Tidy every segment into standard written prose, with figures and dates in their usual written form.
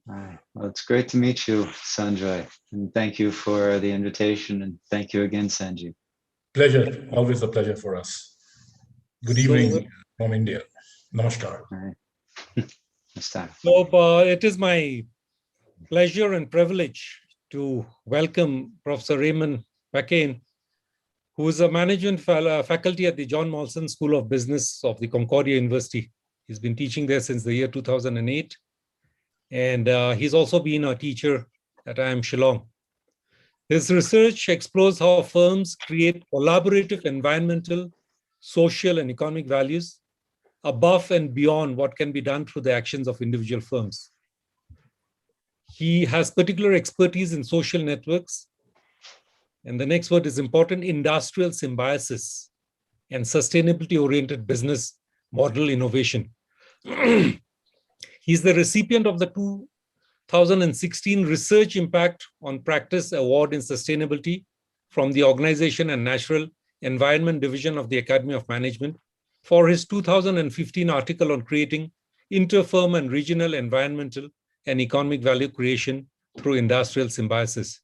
Hi. Well, it's great to meet you, Sanjay, and thank you for the invitation, and thank you again, Sanjeev. Pleasure, always a pleasure for us. Good So, evening from India. Namaskar. All right. This time. it is my pleasure and privilege to welcome Professor Raymond Paquin, who is a management faculty at the John Molson School of Business of the Concordia University. He's been teaching there since the year 2008, and he's also been a teacher at IIM Shillong. His research explores how firms create collaborative environmental, social, and economic values above and beyond what can be done through the actions of individual firms. He has particular expertise in social networks. And the next word is important: industrial symbiosis and sustainability-oriented business model innovation. He's the recipient of the 2016 Research Impact on Practice Award in Sustainability from the Organization and Natural Environment Division of the Academy of Management for his 2015 article on creating inter-firm and regional environmental and economic value creation through industrial symbiosis.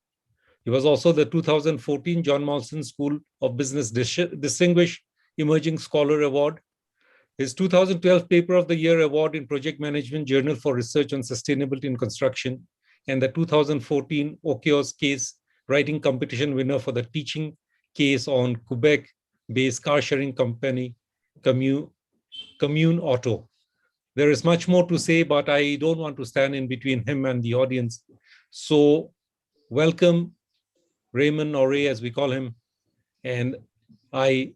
He was also the 2014 John Molson School of Business Distinguished Emerging Scholar Award, his 2012 Paper of the Year Award in Project Management Journal for Research on Sustainability in Construction, and the 2014 Okios Case Writing Competition winner for the teaching case on Quebec-based car-sharing company Commune Auto. There is much more to say, but I don't want to stand in between him and the audience. So welcome, Raymond, or Ray as we call him, and I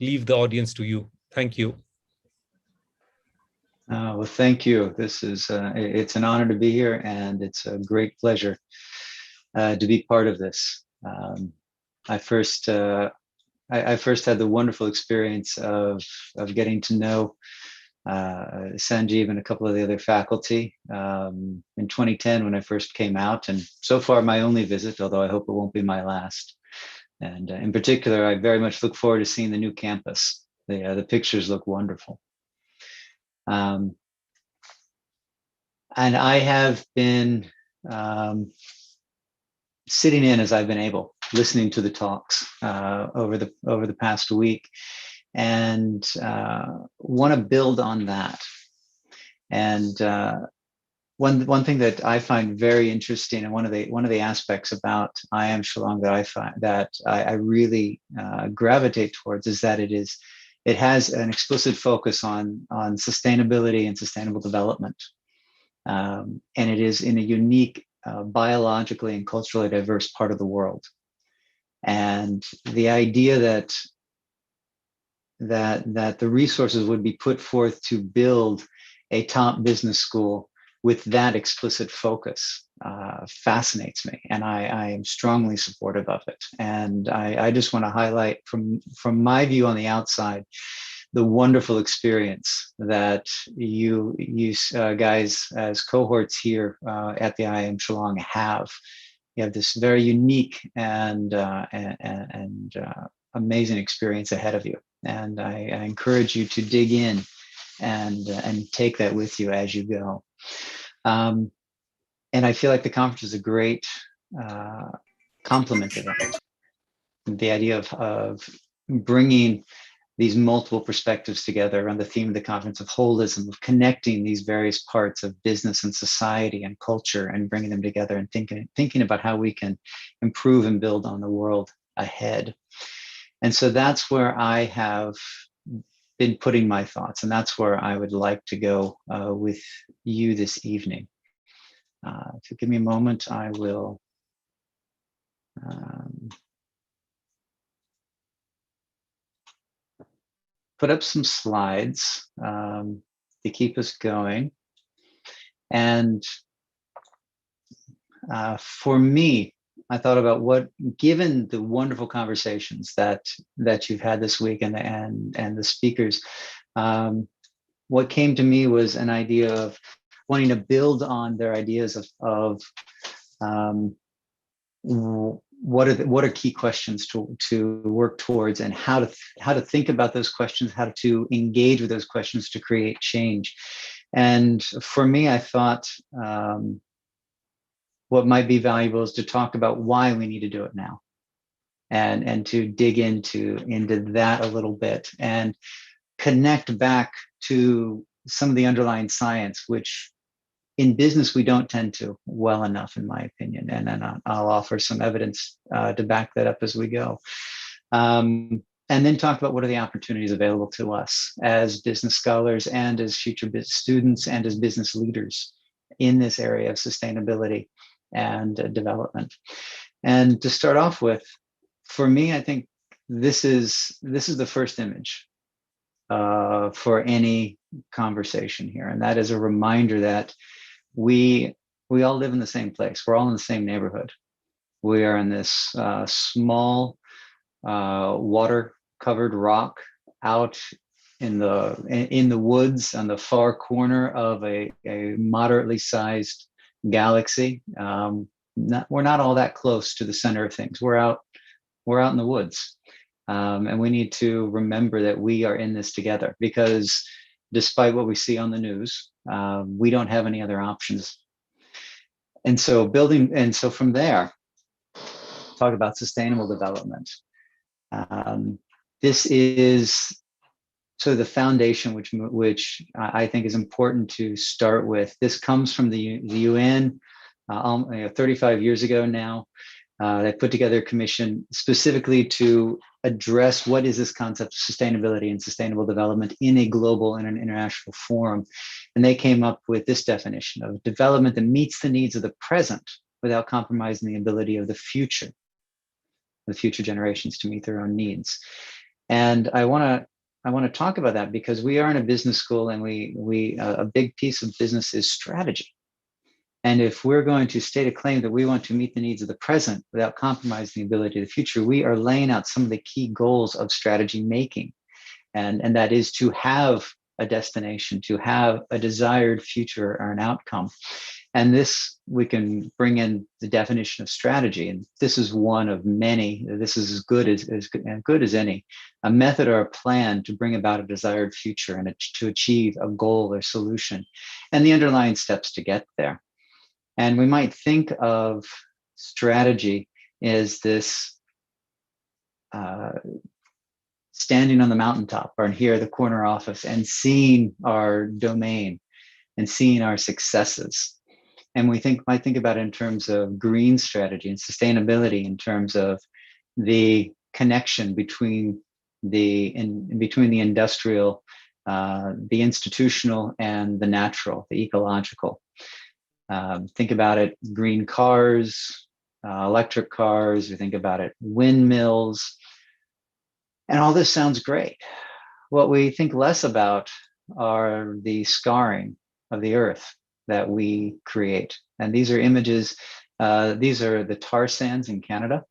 leave the audience to you. Thank you. Well, thank you. This is it's an honor to be here, and it's a great pleasure to be part of this. I first had the wonderful experience of getting to know Sanjeev and a couple of the other faculty in 2010 when I first came out, and so far my only visit, although I hope it won't be my last. And in particular, I very much look forward to seeing the new campus. The pictures look wonderful. And I have been sitting in as I've been able, listening to the talks over the past week, and want to build on that. And one thing that I find very interesting, and one of the aspects about IIM Shillong that I really gravitate towards, is that it has an explicit focus on sustainability and sustainable development, and it is in a unique biologically and culturally diverse part of the world. And the idea that the resources would be put forth to build a top business school with that explicit focus fascinates me, and I am strongly supportive of it. And I just want to highlight from my view on the outside the wonderful experience that you guys as cohorts here at the IIM Shillong have. You have this very unique and amazing experience ahead of you, and I encourage you to dig in and take that with you as you go. And I feel like the conference is a great complement to that. The idea of bringing these multiple perspectives together around the theme of the conference of holism, of connecting these various parts of business and society and culture and bringing them together and thinking about how we can improve and build on the world ahead. And so that's where I have been putting my thoughts, and that's where I would like to go with you this evening. If you give me a moment, I will put up some slides to keep us going. And for me, I thought about given the wonderful conversations that you've had this week and the speakers, what came to me was an idea of wanting to build on their ideas of what are key questions to work towards, and how to think about those questions, how to engage with those questions to create change. And for me, I thought what might be valuable is to talk about why we need to do it now, and to dig into that a little bit and connect back to some of the underlying science, which in business we don't tend to well enough, in my opinion. And then I'll offer some evidence to back that up as we go. And then talk about what are the opportunities available to us as business scholars and as future business students and as business leaders in this area of sustainability and development. And to start off with, for me, I think this is the first image for any conversation here, and that is a reminder that we all live in the same place. We're all in the same neighborhood. We are in this small water-covered rock out in the woods on the far corner of a moderately sized galaxy. We're not all that close to the center of things. We're out in the woods. And we need to remember that we are in this together, because despite what we see on the news, we don't have any other options. And so from there, talk about sustainable development. This is sort of the foundation which I think is important to start with. This comes from the UN 35 years ago now. They put together a commission specifically to address what is this concept of sustainability and sustainable development in a global and an international forum. And they came up with this definition of development that meets the needs of the present without compromising the ability of the future generations to meet their own needs. And I want to talk about that because we are in a business school, and we a big piece of business is strategy. And if we're going to state a claim that we want to meet the needs of the present without compromising the ability of the future, we are laying out some of the key goals of strategy making. And that is to have a destination, to have a desired future or an outcome. And this, we can bring in the definition of strategy. And this is one of many. This is as good as any, a method or a plan to bring about a desired future and to achieve a goal or solution, and the underlying steps to get there. And we might think of strategy as this standing on the mountaintop or here at the corner office and seeing our domain and seeing our successes. And we might think about it in terms of green strategy and sustainability, in terms of the connection between the industrial, the institutional, and the natural, the ecological. Think about it, green cars, electric cars, we think about it, windmills, and all this sounds great. What we think less about are the scarring of the earth that we create. And these are images, these are the tar sands in Canada,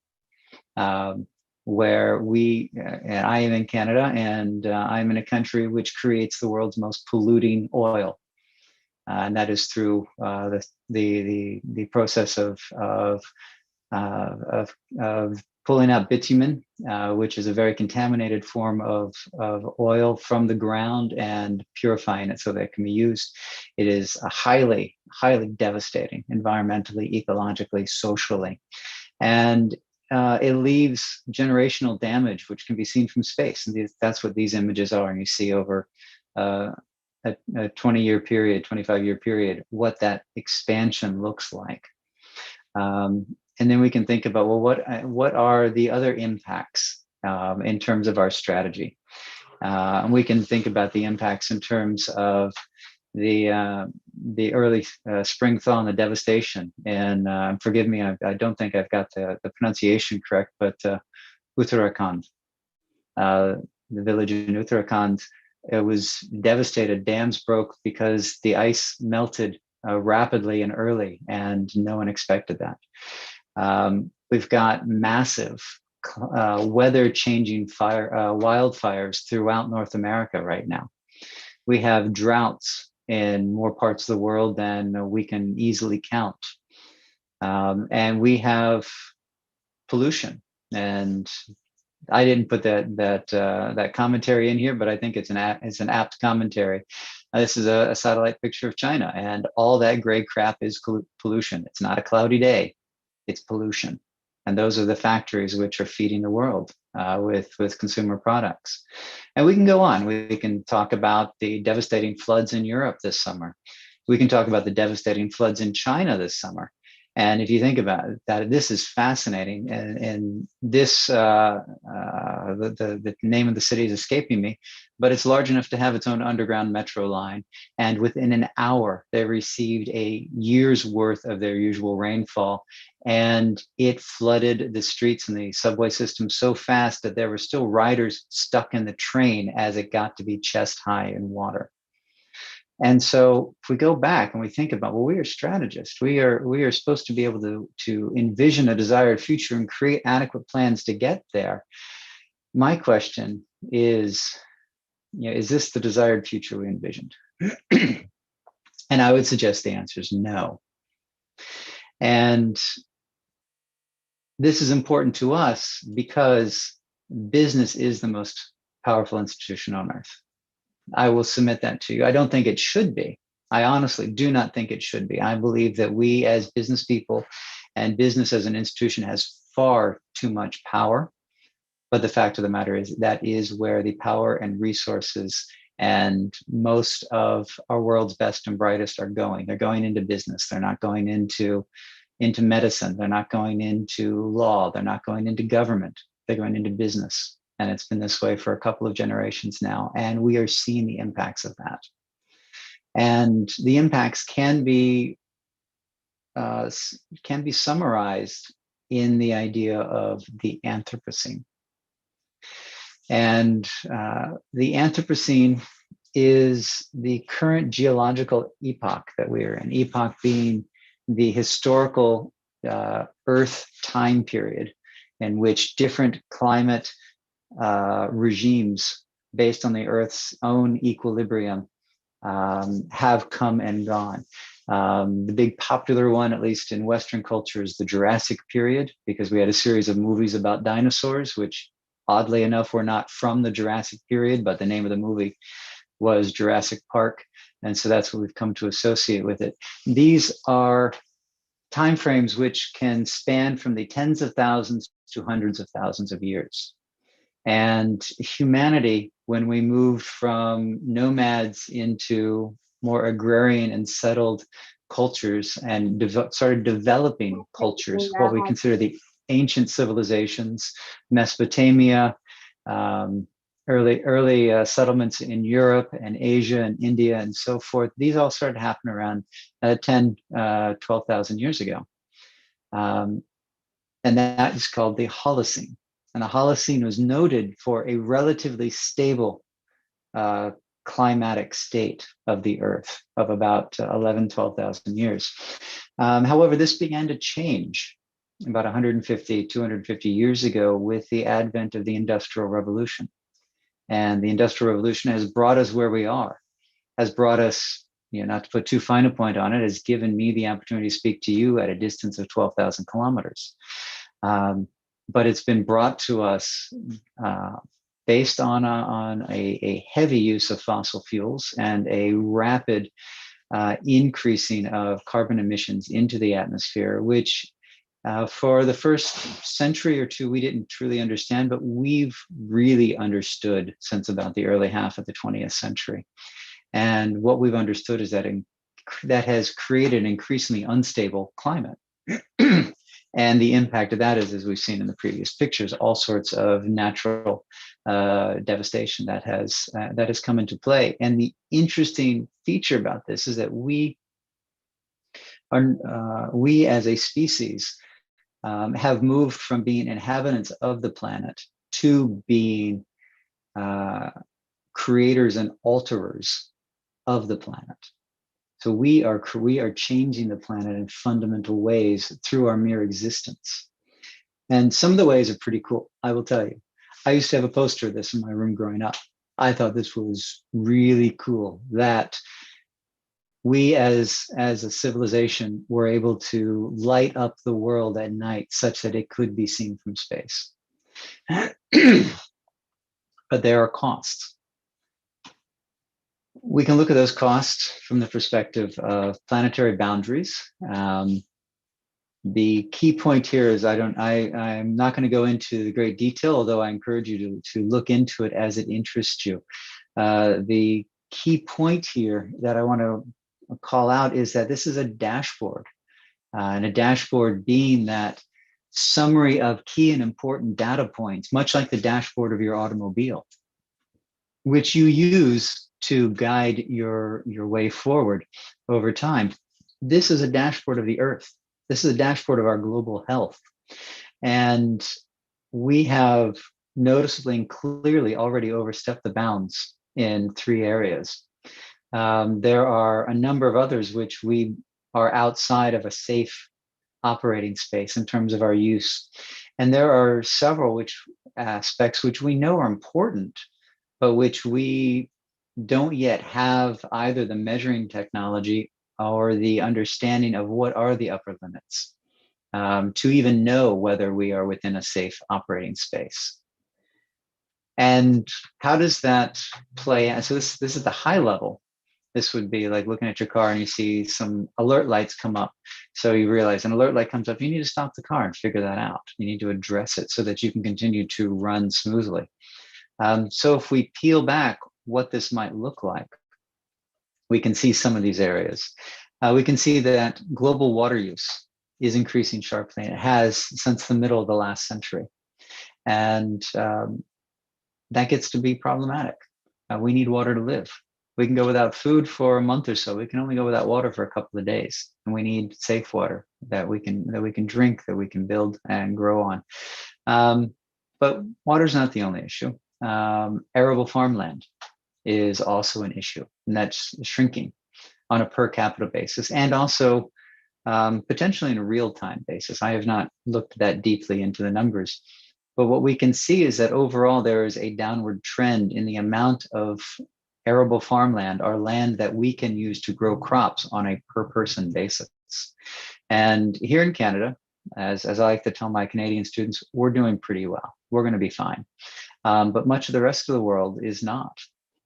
where and I am in Canada, and I'm in a country which creates the world's most polluting oil. And that is through the process of pulling out bitumen, which is a very contaminated form of oil from the ground, and purifying it so that it can be used. It is a highly, highly devastating environmentally, ecologically, socially. And it leaves generational damage, which can be seen from space. And that's what these images are. And you see over a 20-year period, 25-year period, what that expansion looks like. And then we can think about, well, what are the other impacts in terms of our strategy? And we can think about the impacts in terms of the early spring thaw and the devastation. And forgive me, I don't think I've got the pronunciation correct, but Uttarakhand, the village in Uttarakhand, it was devastated. Dams broke because the ice melted rapidly and early, and no one expected that. We've got massive weather-changing wildfires throughout North America right now. We have droughts in more parts of the world than we can easily count. And we have pollution. And I didn't put that commentary in here, but I think it's an apt commentary. This is a satellite picture of China, and all that gray crap is pollution. It's not a cloudy day, it's pollution. And those are the factories which are feeding the world with consumer products. And we can go on. We can talk about the devastating floods in Europe this summer. We can talk about the devastating floods in China this summer. And if you think about it, that this is fascinating. And this, the name of the city is escaping me, but it's large enough to have its own underground metro line. And within an hour, they received a year's worth of their usual rainfall. And it flooded the streets and the subway system so fast that there were still riders stuck in the train as it got to be chest high in water. And so if we go back and we think about, well, we are strategists. We are supposed to be able to envision a desired future and create adequate plans to get there. My question is, is this the desired future we envisioned? And I would suggest the answer is no. And this is important to us because business is the most powerful institution on earth. I will submit that to you. I don't think it should be. I honestly do not think it should be. I believe that we as business people and business as an institution has far too much power. But the fact of the matter is that is where the power and resources and most of our world's best and brightest are going. They're going into business. They're not going into medicine. They're not going into law. They're not going into government. They're going into business. And it's been this way for a couple of generations now. And we are seeing the impacts of that. And the impacts can be summarized in the idea of the Anthropocene. And the Anthropocene is the current geological epoch that we are in, epoch being the historical Earth time period in which different climate regimes based on the Earth's own equilibrium have come and gone. The big popular one, at least in Western culture, is the Jurassic period, because we had a series of movies about dinosaurs, which oddly enough were not from the Jurassic period, but the name of the movie was Jurassic Park. And so that's what we've come to associate with it. These are timeframes which can span from the tens of thousands to hundreds of thousands of years. And humanity, when we moved from nomads into more agrarian and settled cultures and started developing cultures, what we consider the ancient civilizations, Mesopotamia, early settlements in Europe and Asia and India and so forth. These all started to happen around 10, 12,000 years ago. And that is called the Holocene. And the Holocene was noted for a relatively stable climatic state of the Earth of about 11, 12,000 years. However, this began to change about 150, 250 years ago with the advent of the Industrial Revolution. And the Industrial Revolution has brought us where we are, has brought us, not to put too fine a point on it, has given me the opportunity to speak to you at a distance of 12,000 kilometers. But it's been brought to us based on a heavy use of fossil fuels and a rapid increasing of carbon emissions into the atmosphere, which for the first century or two, we didn't truly understand, but we've really understood since about the early half of the 20th century. And what we've understood is that that has created an increasingly unstable climate. And the impact of that is, as we've seen in the previous pictures, all sorts of natural devastation that has come into play. And the interesting feature about this is that we as a species have moved from being inhabitants of the planet to being creators and alterers of the planet. So we are changing the planet in fundamental ways through our mere existence. And some of the ways are pretty cool, I will tell you. I used to have a poster of this in my room growing up. I thought this was really cool, that we as a civilization were able to light up the world at night such that it could be seen from space. But there are costs. We can look at those costs from the perspective of planetary boundaries. The key point here is I'm not going to go into the great detail, although I encourage you to look into it as it interests you. The key point here that I want to call out is that this is a dashboard, and a dashboard being that summary of key and important data points, much like the dashboard of your automobile, which you use to guide your way forward over time. This is a dashboard of the earth. This is a dashboard of our global health. And we have noticeably and clearly already overstepped the bounds in 3 areas. There are a number of others which we are outside of a safe operating space in terms of our use. And there are several aspects which we know are important, but which we don't yet have either the measuring technology or the understanding of what are the upper limits to even know whether we are within a safe operating space. And how does that play out? So this is the high level. This would be like looking at your car and you see some alert lights come up. So you realize an alert light comes up, you need to stop the car and figure that out. You need to address it so that you can continue to run smoothly. So if we peel back what this might look like, we can see some of these areas. We can see that global water use is increasing sharply, and it has since the middle of the last century. And that gets to be problematic. We need water to live. We can go without food for a month or so. We can only go without water for a couple of days, and we need safe water that we can drink, that we can build and grow on. But water's not the only issue. Arable farmland is also an issue, and that's shrinking on a per capita basis, and also potentially in a real-time basis. I have not looked that deeply into the numbers, but what we can see is that overall there is a downward trend in the amount of arable farmland, or land that we can use to grow crops on a per person basis. And here in Canada, as I like to tell my Canadian students, we're doing pretty well. We're going to be fine. But much of the rest of the world is not.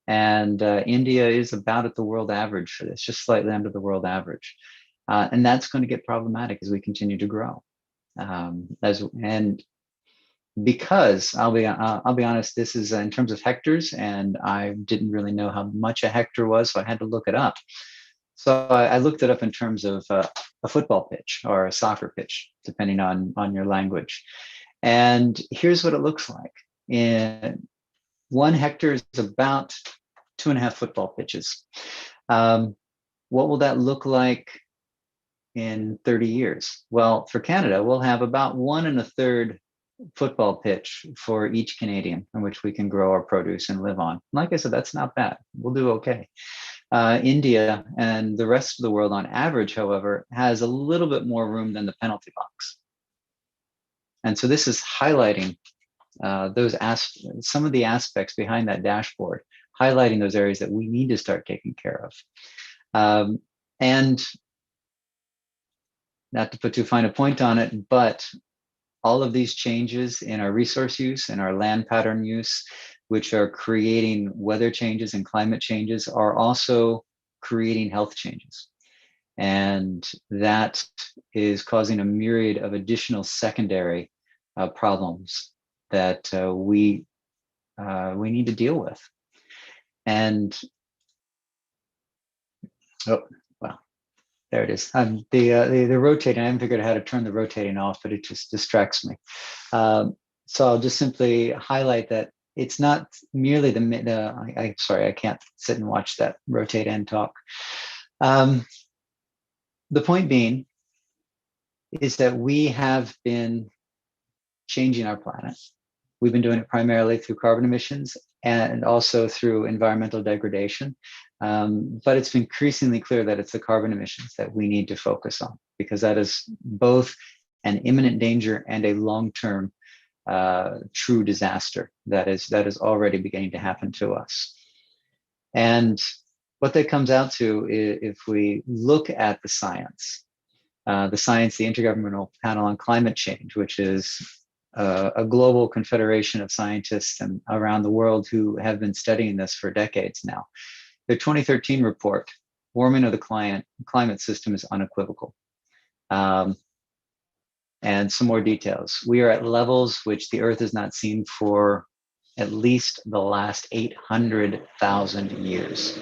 And India is about at the world average for this, just slightly under the world average. And that's going to get problematic as we continue to grow. Because I'll be honest, this is in terms of hectares, and I didn't really know how much a hectare was, so I had to look it up. So I looked it up in terms of a football pitch or a soccer pitch, depending on your language. And here's what it looks like. 1 hectare is about 2.5 football pitches. What will that look like in 30 years? Well, for Canada, we'll have about 1 1/3 football pitch for each Canadian in which we can grow our produce and live on. Like I said, that's not bad. We'll do okay. India and the rest of the world on average, however, has a little bit more room than the penalty box. And so this is highlighting some of the aspects behind that dashboard, highlighting those areas that we need to start taking care of. And not to put too fine a point on it, but all of these changes in our resource use and our land pattern use, which are creating weather changes and climate changes, are also creating health changes. And that is causing a myriad of additional secondary problems that we need to deal with. And there it is. The rotating, I haven't figured out how to turn the rotating off, but it just distracts me. So I'll just simply highlight that it's not merely sorry, I can't sit and watch that rotate and talk. The point being is that we have been changing our planet. We've been doing it primarily through carbon emissions and also through environmental degradation. But it's increasingly clear that it's the carbon emissions that we need to focus on, because that is both an imminent danger and a long-term true disaster that is already beginning to happen to us. And what that comes out to, if we look at the science, the Intergovernmental Panel on Climate Change, which is a global confederation of scientists and around the world who have been studying this for decades now. Their 2013 report, warming of the climate system, is unequivocal. And some more details. We are at levels which the Earth has not seen for at least the last 800,000 years.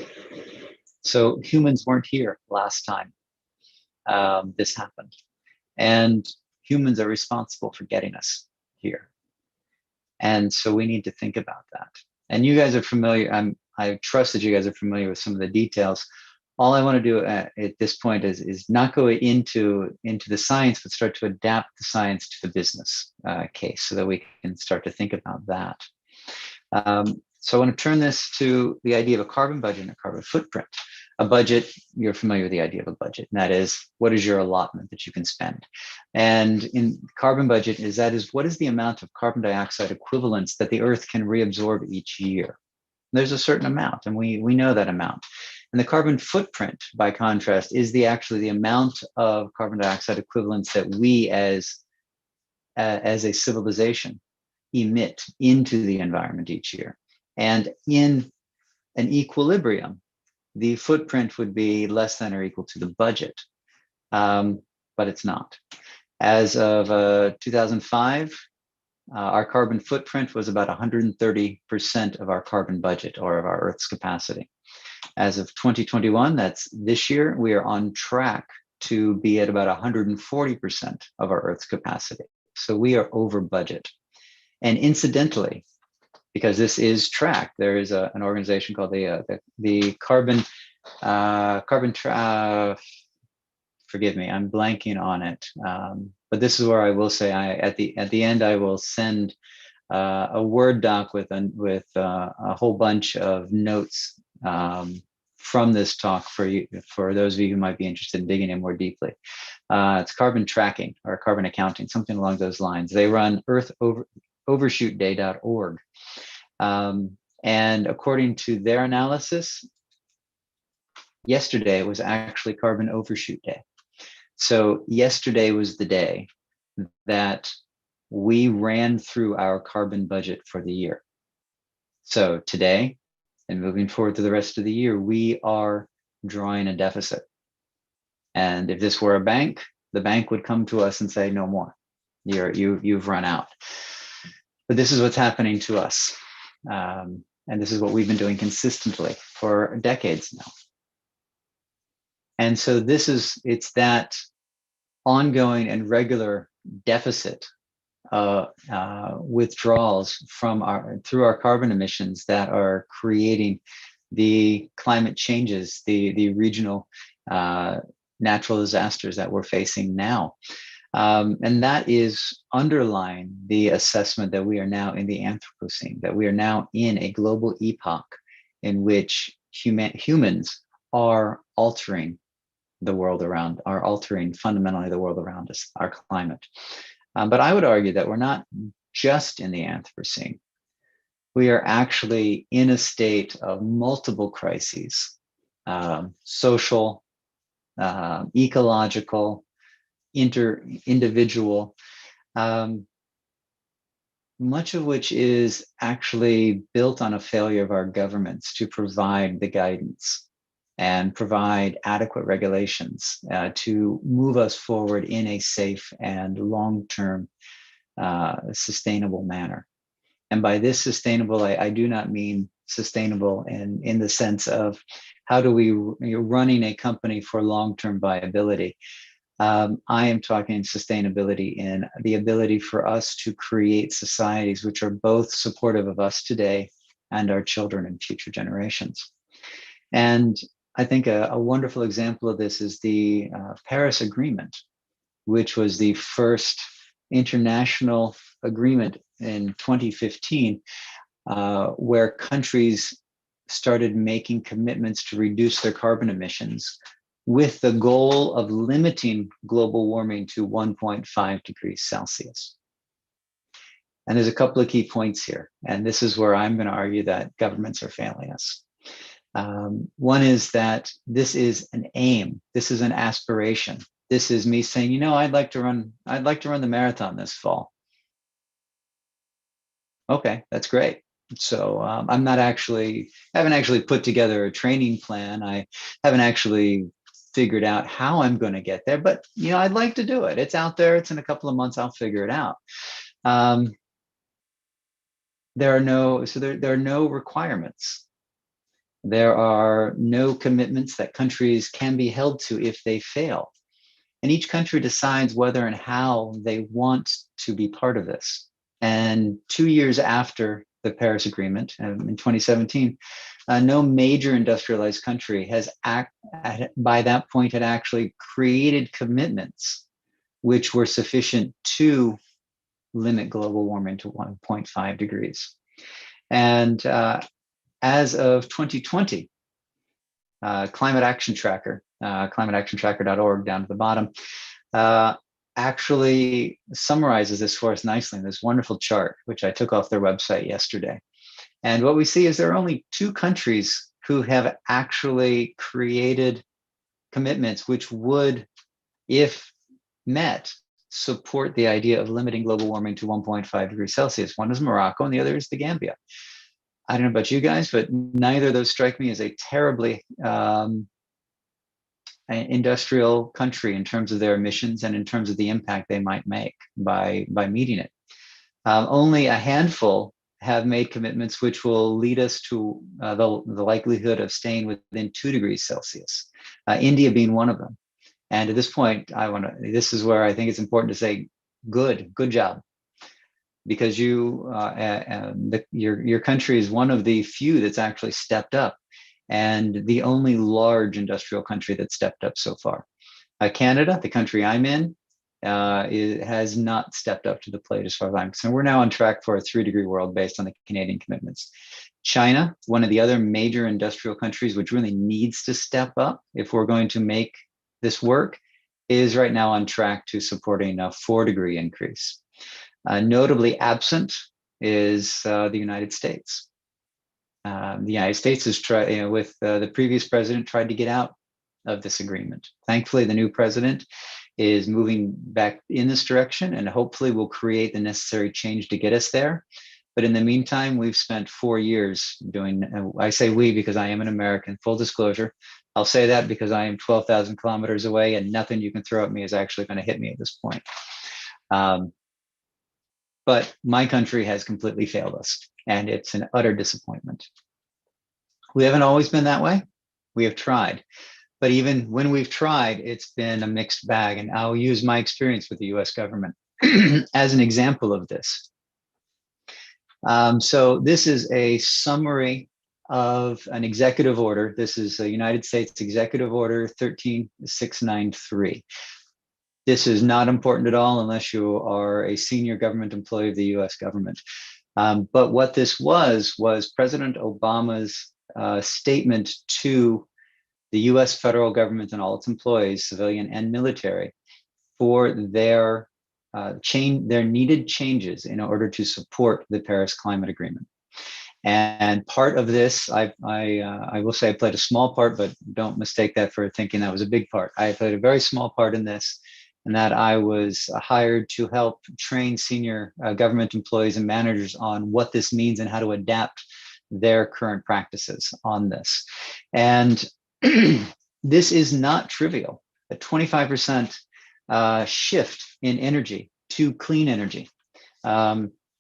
So humans weren't here last time this happened. And humans are responsible for getting us here. And so we need to think about that. And you guys are familiar, I trust that you guys are familiar with some of the details. All I want to do at this point is not go into the science, but start to adapt the science to the business case so that we can start to think about that. So I want to turn this to the idea of a carbon budget and a carbon footprint. A budget, you're familiar with the idea of a budget, and that is, what is your allotment that you can spend? And in carbon budget what is the amount of carbon dioxide equivalents that the Earth can reabsorb each year? There's a certain amount, and we know that amount. And the carbon footprint, by contrast, is actually the amount of carbon dioxide equivalents that we as a civilization emit into the environment each year. And in an equilibrium, the footprint would be less than or equal to the budget, but it's not. As of 2005, our carbon footprint was about 130% of our carbon budget, or of our Earth's capacity. As of 2021, that's this year, we are on track to be at about 140% of our Earth's capacity. So we are over budget. And incidentally, because this is tracked, there is an organization called the Carbon, forgive me, I'm blanking on it. But this is where I will say, at the end, I will send a Word doc with a whole bunch of notes from this talk for those of you who might be interested in digging in more deeply. It's carbon tracking or carbon accounting, something along those lines. They run overshootday.org. And according to their analysis, yesterday was actually carbon overshoot day. So yesterday was the day that we ran through our carbon budget for the year. So today, and moving forward to the rest of the year, we are drawing a deficit. And if this were a bank, the bank would come to us and say, no more, you've run out. But this is what's happening to us. And this is what we've been doing consistently for decades now. And so it's that ongoing and regular deficit withdrawals through our carbon emissions that are creating the climate changes, the regional natural disasters that we're facing now. And that is underlying the assessment that we are now in the Anthropocene, that we are now in a global epoch in which humans are altering the world around, are altering fundamentally the world around us, our climate. But I would argue that we're not just in the Anthropocene. We are actually in a state of multiple crises, social, ecological, individual, much of which is actually built on a failure of our governments to provide the guidance and provide adequate regulations to move us forward in a safe and long-term sustainable manner. And by this sustainable, I do not mean sustainable in the sense of how do you're running a company for long-term viability. I am talking sustainability in the ability for us to create societies which are both supportive of us today and our children and future generations. And I think a wonderful example of this is the Paris Agreement, which was the first international agreement in 2015, where countries started making commitments to reduce their carbon emissions with the goal of limiting global warming to 1.5 degrees Celsius. And there's a couple of key points here. And this is where I'm going to argue that governments are failing us. One is that this is an aim. This is an aspiration. This is me saying, you know, I'd like to run the marathon this fall. Okay, that's great. So I'm not actually, I haven't actually put together a training plan. I haven't actually figured out how I'm going to get there, but I'd like to do it. It's out there. It's in a couple of months. I'll figure it out. There are no requirements. There are no commitments that countries can be held to if they fail. And each country decides whether and how they want to be part of this. And 2 years after the Paris Agreement in 2017, no major industrialized country has by that point had actually created commitments which were sufficient to limit global warming to 1.5 degrees. And as of 2020, Climate Action Tracker, climateactiontracker.org down to the bottom, actually summarizes this for us nicely in this wonderful chart, which I took off their website yesterday. And what we see is there are only 2 countries who have actually created commitments which would, if met, support the idea of limiting global warming to 1.5 degrees Celsius. One is Morocco and the other is the Gambia. I don't know about you guys, but neither of those strike me as a terribly industrial country in terms of their emissions and in terms of the impact they might make by meeting it. Only a handful have made commitments which will lead us to the likelihood of staying within 2 degrees Celsius, India being one of them. And at this point, this is where I think it's important to say, good job. Because your country is one of the few that's actually stepped up, and the only large industrial country that stepped up so far. Canada, the country I'm in, has not stepped up to the plate as far as I'm concerned. We're now on track for a 3-degree world based on the Canadian commitments. China, one of the other major industrial countries which really needs to step up if we're going to make this work, is right now on track to supporting a 4-degree increase. Notably absent is the United States. The United States has tried, with the previous president, tried to get out of this agreement. Thankfully, the new president is moving back in this direction and hopefully will create the necessary change to get us there. But in the meantime, we've spent 4 years doing, I say we because I am an American, full disclosure. I'll say that because I am 12,000 kilometers away and nothing you can throw at me is actually going to hit me at this point. But my country has completely failed us, and it's an utter disappointment. We haven't always been that way. We have tried. But even when we've tried, it's been a mixed bag. And I'll use my experience with the US government as an example of this. So this is a summary of an executive order. This is a United States Executive Order 13693. This is not important at all unless you are a senior government employee of the US government. But what this was President Obama's statement to the US federal government and all its employees, civilian and military, for their needed changes in order to support the Paris Climate Agreement. And part of this, I will say I played a small part, but don't mistake that for thinking that was a big part. I played a very small part in this, and that I was hired to help train senior government employees and managers on what this means and how to adapt their current practices on this. And this is not trivial. A 25% shift in energy to clean energy,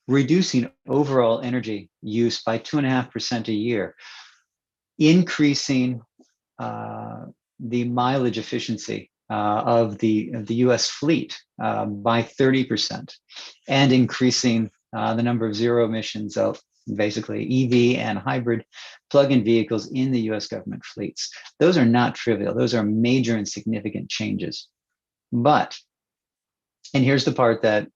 reducing overall energy use by 2.5% a year, increasing the mileage efficiency of the US fleet by 30%, and increasing the number of zero emissions of basically EV and hybrid plug-in vehicles in the US government fleets. Those are not trivial. Those are major and significant changes. But, and here's the part that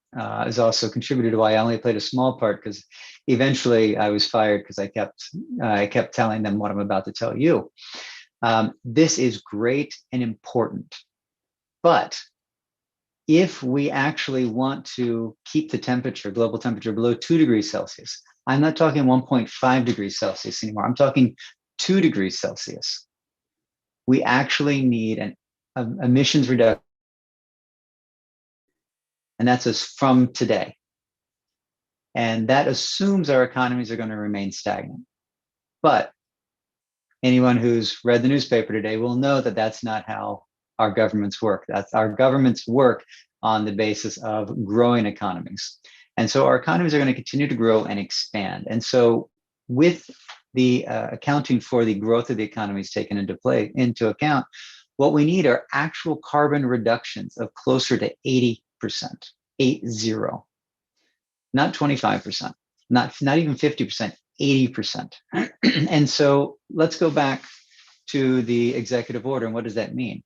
is also contributed to why I only played a small part, because eventually I was fired because I kept telling them what I'm about to tell you. This is great and important. But if we actually want to keep the temperature, global temperature, below 2 degrees Celsius, I'm not talking 1.5 degrees Celsius anymore. I'm talking 2 degrees Celsius. We actually need an emissions reduction. And that's from today. And that assumes our economies are going to remain stagnant. But anyone who's read the newspaper today will know that that's not how our governments work. That's our governments work on the basis of growing economies. And so our economies are going to continue to grow and expand. And so with the accounting for the growth of the economies taken into account, what we need are actual carbon reductions of closer to 80%, 80, not 25%, not even 50%, 80%. And so let's go back to the executive order. And what does that mean?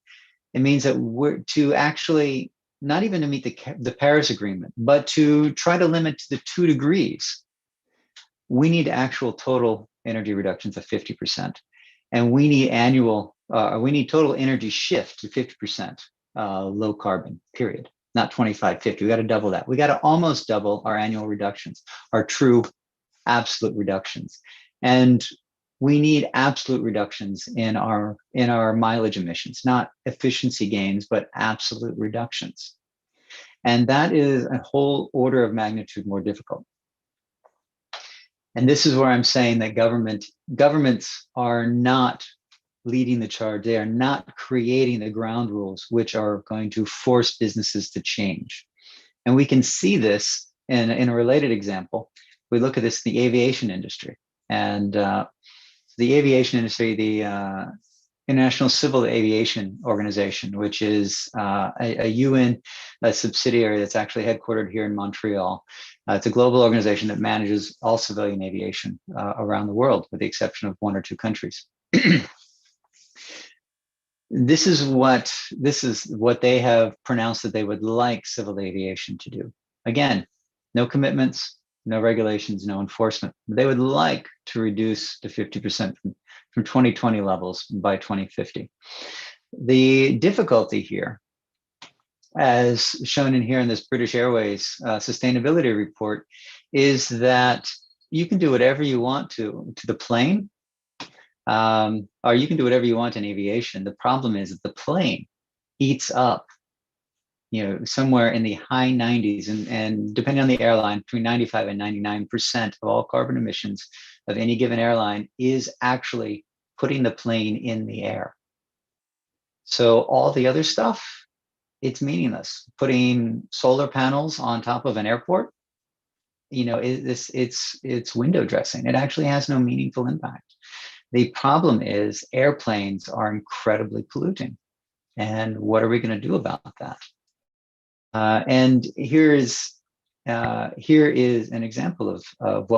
It means that we're to actually not even to meet the Paris Agreement, but to try to limit to the 2 degrees, we need actual total energy reductions of 50%. And we need we need total energy shift to 50% low carbon, period. Not 25, 50. We got to double that. We got to almost double our annual reductions, our true absolute reductions. And we need absolute reductions in our mileage emissions, not efficiency gains, but absolute reductions. And that is a whole order of magnitude more difficult. And this is where I'm saying that governments are not leading the charge. They are not creating the ground rules which are going to force businesses to change. And we can see this in a related example. We look at this in the aviation industry. And the aviation industry, the International Civil Aviation Organization, which is a UN subsidiary that's actually headquartered here in Montreal. It's a global organization that manages all civilian aviation around the world, with the exception of 1 or 2 countries. This is what they have pronounced that they would like civil aviation to do. Again, no commitments, no regulations, no enforcement. They would like to reduce to 50% from 2020 levels by 2050. The difficulty here, as shown in here in this British Airways sustainability report, is that you can do whatever you want to the plane, or you can do whatever you want in aviation. The problem is that the plane eats up, somewhere in the high 90s, and depending on the airline, between 95 and 99% of all carbon emissions of any given airline is actually putting the plane in the air. So all the other stuff, it's meaningless. Putting solar panels on top of an airport, it's window dressing. It actually has no meaningful impact. The problem is airplanes are incredibly polluting. And what are we going to do about that? And here is an example of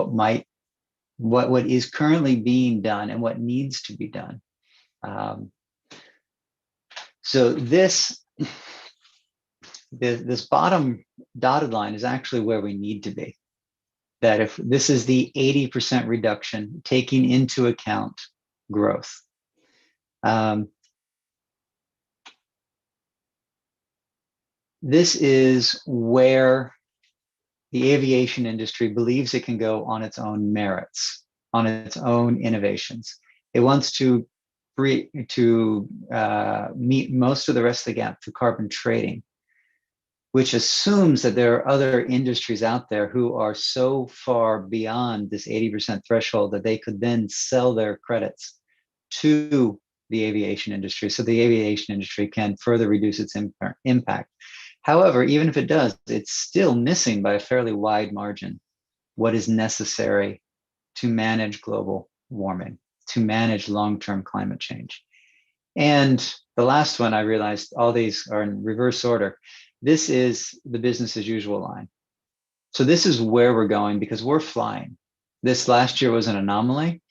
what is currently being done and what needs to be done. So this bottom dotted line is actually where we need to be. That if this is the 80% reduction, taking into account growth. This is where the aviation industry believes it can go on its own merits, on its own innovations. It wants to meet most of the rest of the gap through carbon trading, which assumes that there are other industries out there who are so far beyond this 80% threshold that they could then sell their credits to the aviation industry, so the aviation industry can further reduce its impact. However, even if it does, it's still missing by a fairly wide margin what is necessary to manage global warming, to manage long-term climate change. And the last one, I realized all these are in reverse order. This is the business as usual line. So this is where we're going because we're flying. This last year was an anomaly.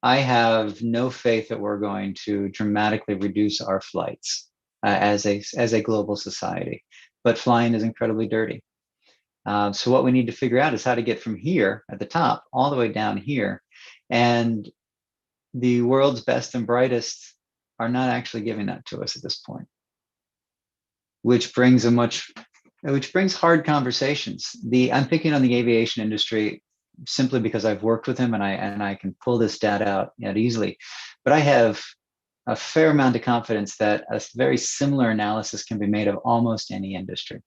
I have no faith that we're going to dramatically reduce our flights as a global society. But flying is incredibly dirty. So what we need to figure out is how to get from here at the top all the way down here. And the world's best and brightest are not actually giving that to us at this point, which brings hard conversations. I'm picking on the aviation industry simply because I've worked with him and I can pull this data out easily. But I have a fair amount of confidence that a very similar analysis can be made of almost any industry.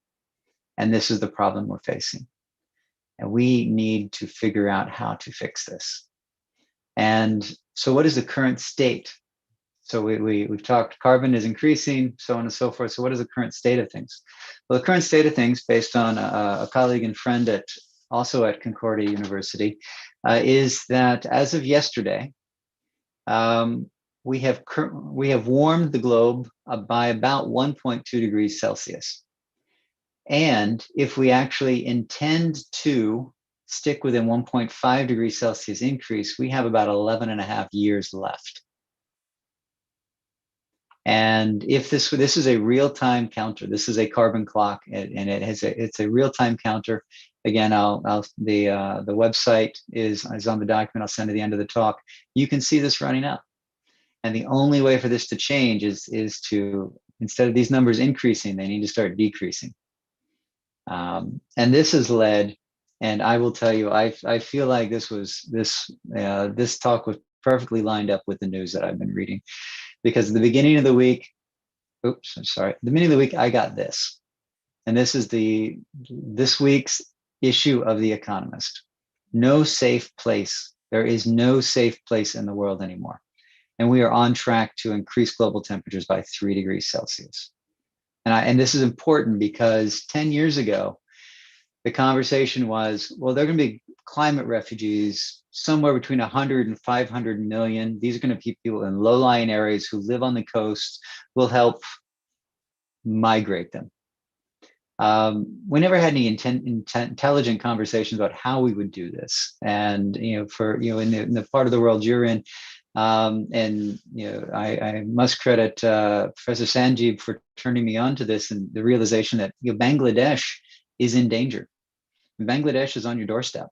And this is the problem we're facing. And we need to figure out how to fix this. And so what is the current state? So we've talked carbon is increasing, so on and so forth. So what is the current state of things? Well, the current state of things, based on a colleague and friend also at Concordia University, is that as of yesterday, we have warmed the globe by about 1.2 degrees Celsius. And if we actually intend to stick within 1.5 degrees Celsius increase, we have about 11 and a half years left. And if this is a real-time counter, this is a carbon clock, and it's a real-time counter. Again, the website is on the document. I'll send at the end of the talk. You can see this running up, and the only way for this to change is to, instead of these numbers increasing, they need to start decreasing. And this has led, and I will tell you, I feel like this talk was perfectly lined up with the news that I've been reading. Because at the beginning of the week, the beginning of the week, I got this. And this is this week's issue of The Economist. No safe place. There is no safe place in the world anymore. And we are on track to increase global temperatures by 3 degrees Celsius. And this is important because 10 years ago, the conversation was, well, there are going to be climate refugees, somewhere between 100 and 500 million. These are going to be people in low-lying areas who live on the coast. We'll help migrate them. We never had any intelligent conversations about how we would do this. And in the part of the world you're in, I must credit Professor Sanjeev for turning me on to this, and the realization that Bangladesh is in danger. Bangladesh is on your doorstep.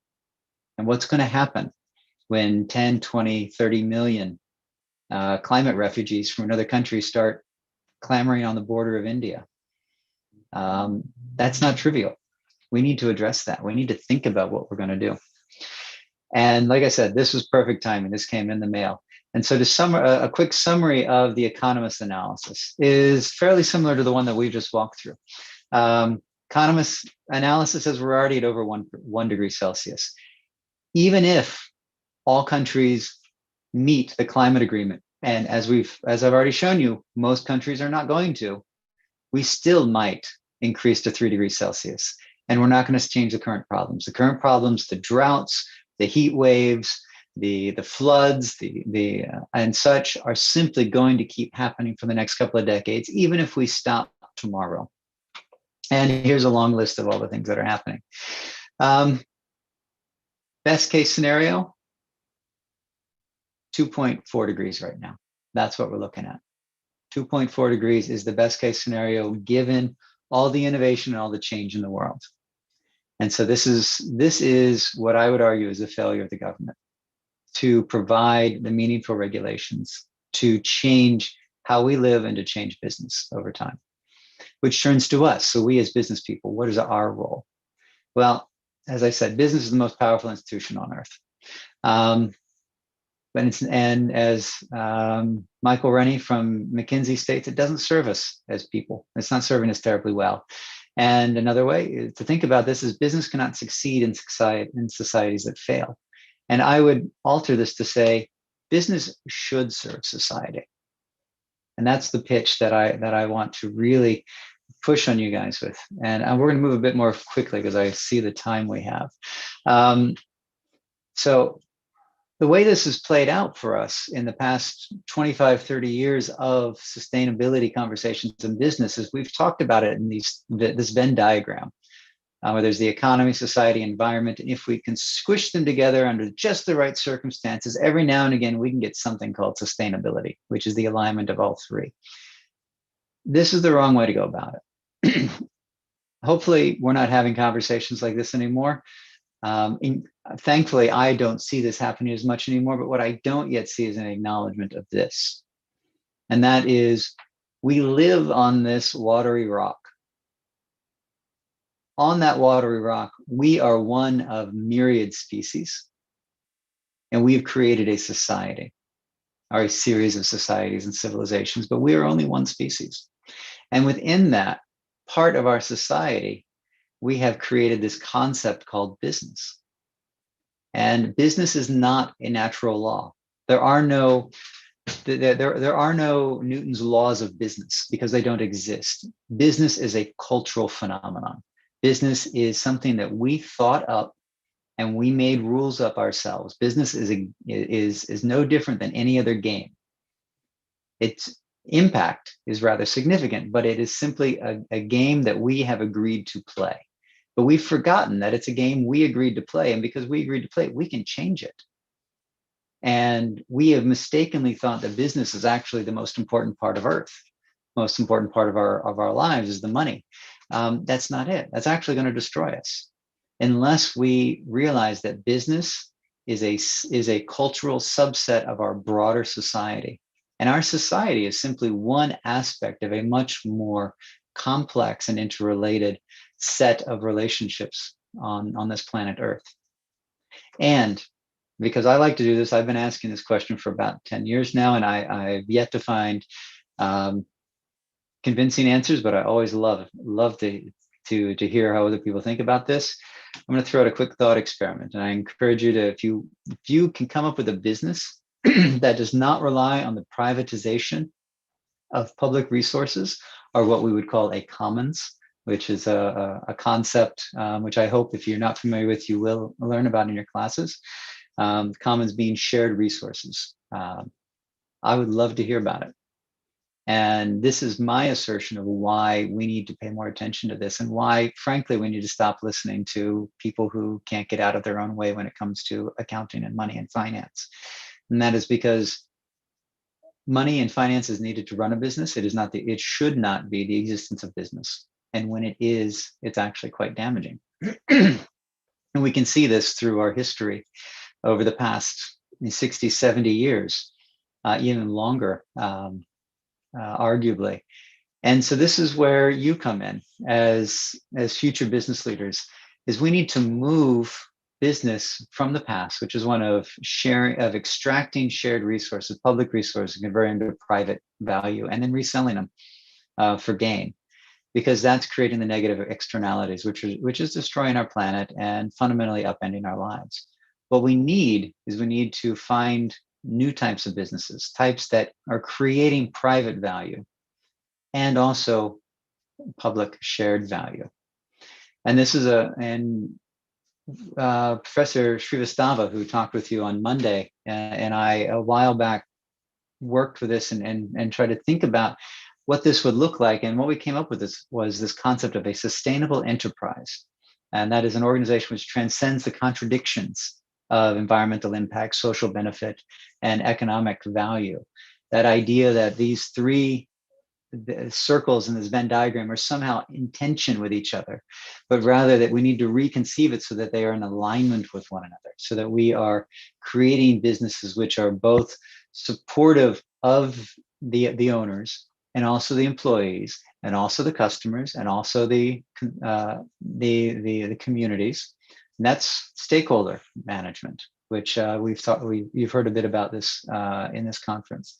And what's going to happen when 10, 20, 30 million climate refugees from another country start clamoring on the border of India? That's not trivial. We need to address that. We need to think about what we're going to do. And like I said, this was perfect timing. This came in the mail. And so a quick summary of the Economist analysis is fairly similar to the one that we just walked through. Economist analysis says we're already at over 1 degree Celsius. Even if all countries meet the climate agreement, and as I've already shown you, most countries are not going to, we still might increase to 3 degrees Celsius. And we're not going to change the current problems. The current problems, the droughts, the heat waves, the floods, and such, are simply going to keep happening for the next couple of decades, even if we stop tomorrow. And here's a long list of all the things that are happening. Best case scenario, 2.4 degrees right now. That's what we're looking at. 2.4 degrees is the best case scenario given all the innovation and all the change in the world. And so this is what I would argue is a failure of the government to provide the meaningful regulations to change how we live and to change business over time, which turns to us. So we as business people, what is our role? Well, as I said, business is the most powerful institution on earth. And as Michael Rennie from McKinsey states, it doesn't serve us as people. It's not serving us terribly well. And another way to think about this is business cannot succeed in societies that fail. And I would alter this to say, business should serve society. And that's the pitch that I want to really push on you guys with. And we're going to move a bit more quickly because I see the time we have. So the way this has played out for us in the past 25, 30 years of sustainability conversations in business is we've talked about it in this Venn diagram, where there's the economy, society, environment. And if we can squish them together under just the right circumstances, every now and again, we can get something called sustainability, which is the alignment of all three. This is the wrong way to go about it. Hopefully, we're not having conversations like this anymore. Thankfully, I don't see this happening as much anymore, but what I don't yet see is an acknowledgement of this. And that is, we live on this watery rock. On that watery rock, we are one of myriad species, and we've created a society, or a series of societies and civilizations, but we are only one species. And within that part of our society, we have created this concept called business. And business is not a natural law. There are no Newton's laws of business because they don't exist. Business is a cultural phenomenon. Business is something that we thought up and we made rules up ourselves. Business is no different than any other game. Its impact is rather significant, but it is simply a game that we have agreed to play. But we've forgotten that it's a game we agreed to play, and because we agreed to play it, we can change it. And we have mistakenly thought that business is actually the most important part of Earth. Most important part of our lives is the money. That's not it. That's actually going to destroy us unless we realize that business is a cultural subset of our broader society. And our society is simply one aspect of a much more complex and interrelated set of relationships on this planet Earth. And because I like to do this, I've been asking this question for about 10 years now, and I've yet to find convincing answers, but I always love to hear how other people think about this. I'm going to throw out a quick thought experiment, and I encourage you to, if you can come up with a business that does not rely on the privatization of public resources, or what we would call a commons, which is a concept which I hope, if you're not familiar with, you will learn about in your classes. Commons being shared resources. I would love to hear about it. And this is my assertion of why we need to pay more attention to this, and why, frankly, we need to stop listening to people who can't get out of their own way when it comes to accounting and money and finance. And that is because money and finance is needed to run a business. It should not be the existence of business. And when it is, it's actually quite damaging. And we can see this through our history over the past 60, 70 years, even longer, arguably. And so this is where you come in as future business leaders, is we need to move business from the past, which is one of extracting shared resources, public resources, and converting them to private value, and then reselling them for gain, because that's creating the negative externalities, which is destroying our planet and fundamentally upending our lives. What we need to find new types of businesses, types that are creating private value and also public shared value. And this is Professor Srivastava, who talked with you on Monday, and I, a while back, worked with this and tried to think about what this would look like. And what we came up with was this concept of a sustainable enterprise. And that is an organization which transcends the contradictions of environmental impact, social benefit, and economic value. That idea that these three circles in this Venn diagram are somehow in tension with each other, but rather that we need to reconceive it so that they are in alignment with one another, so that we are creating businesses which are both supportive of the owners and also the employees and also the customers and also the communities. And that's stakeholder management, which you've heard a bit about this in this conference.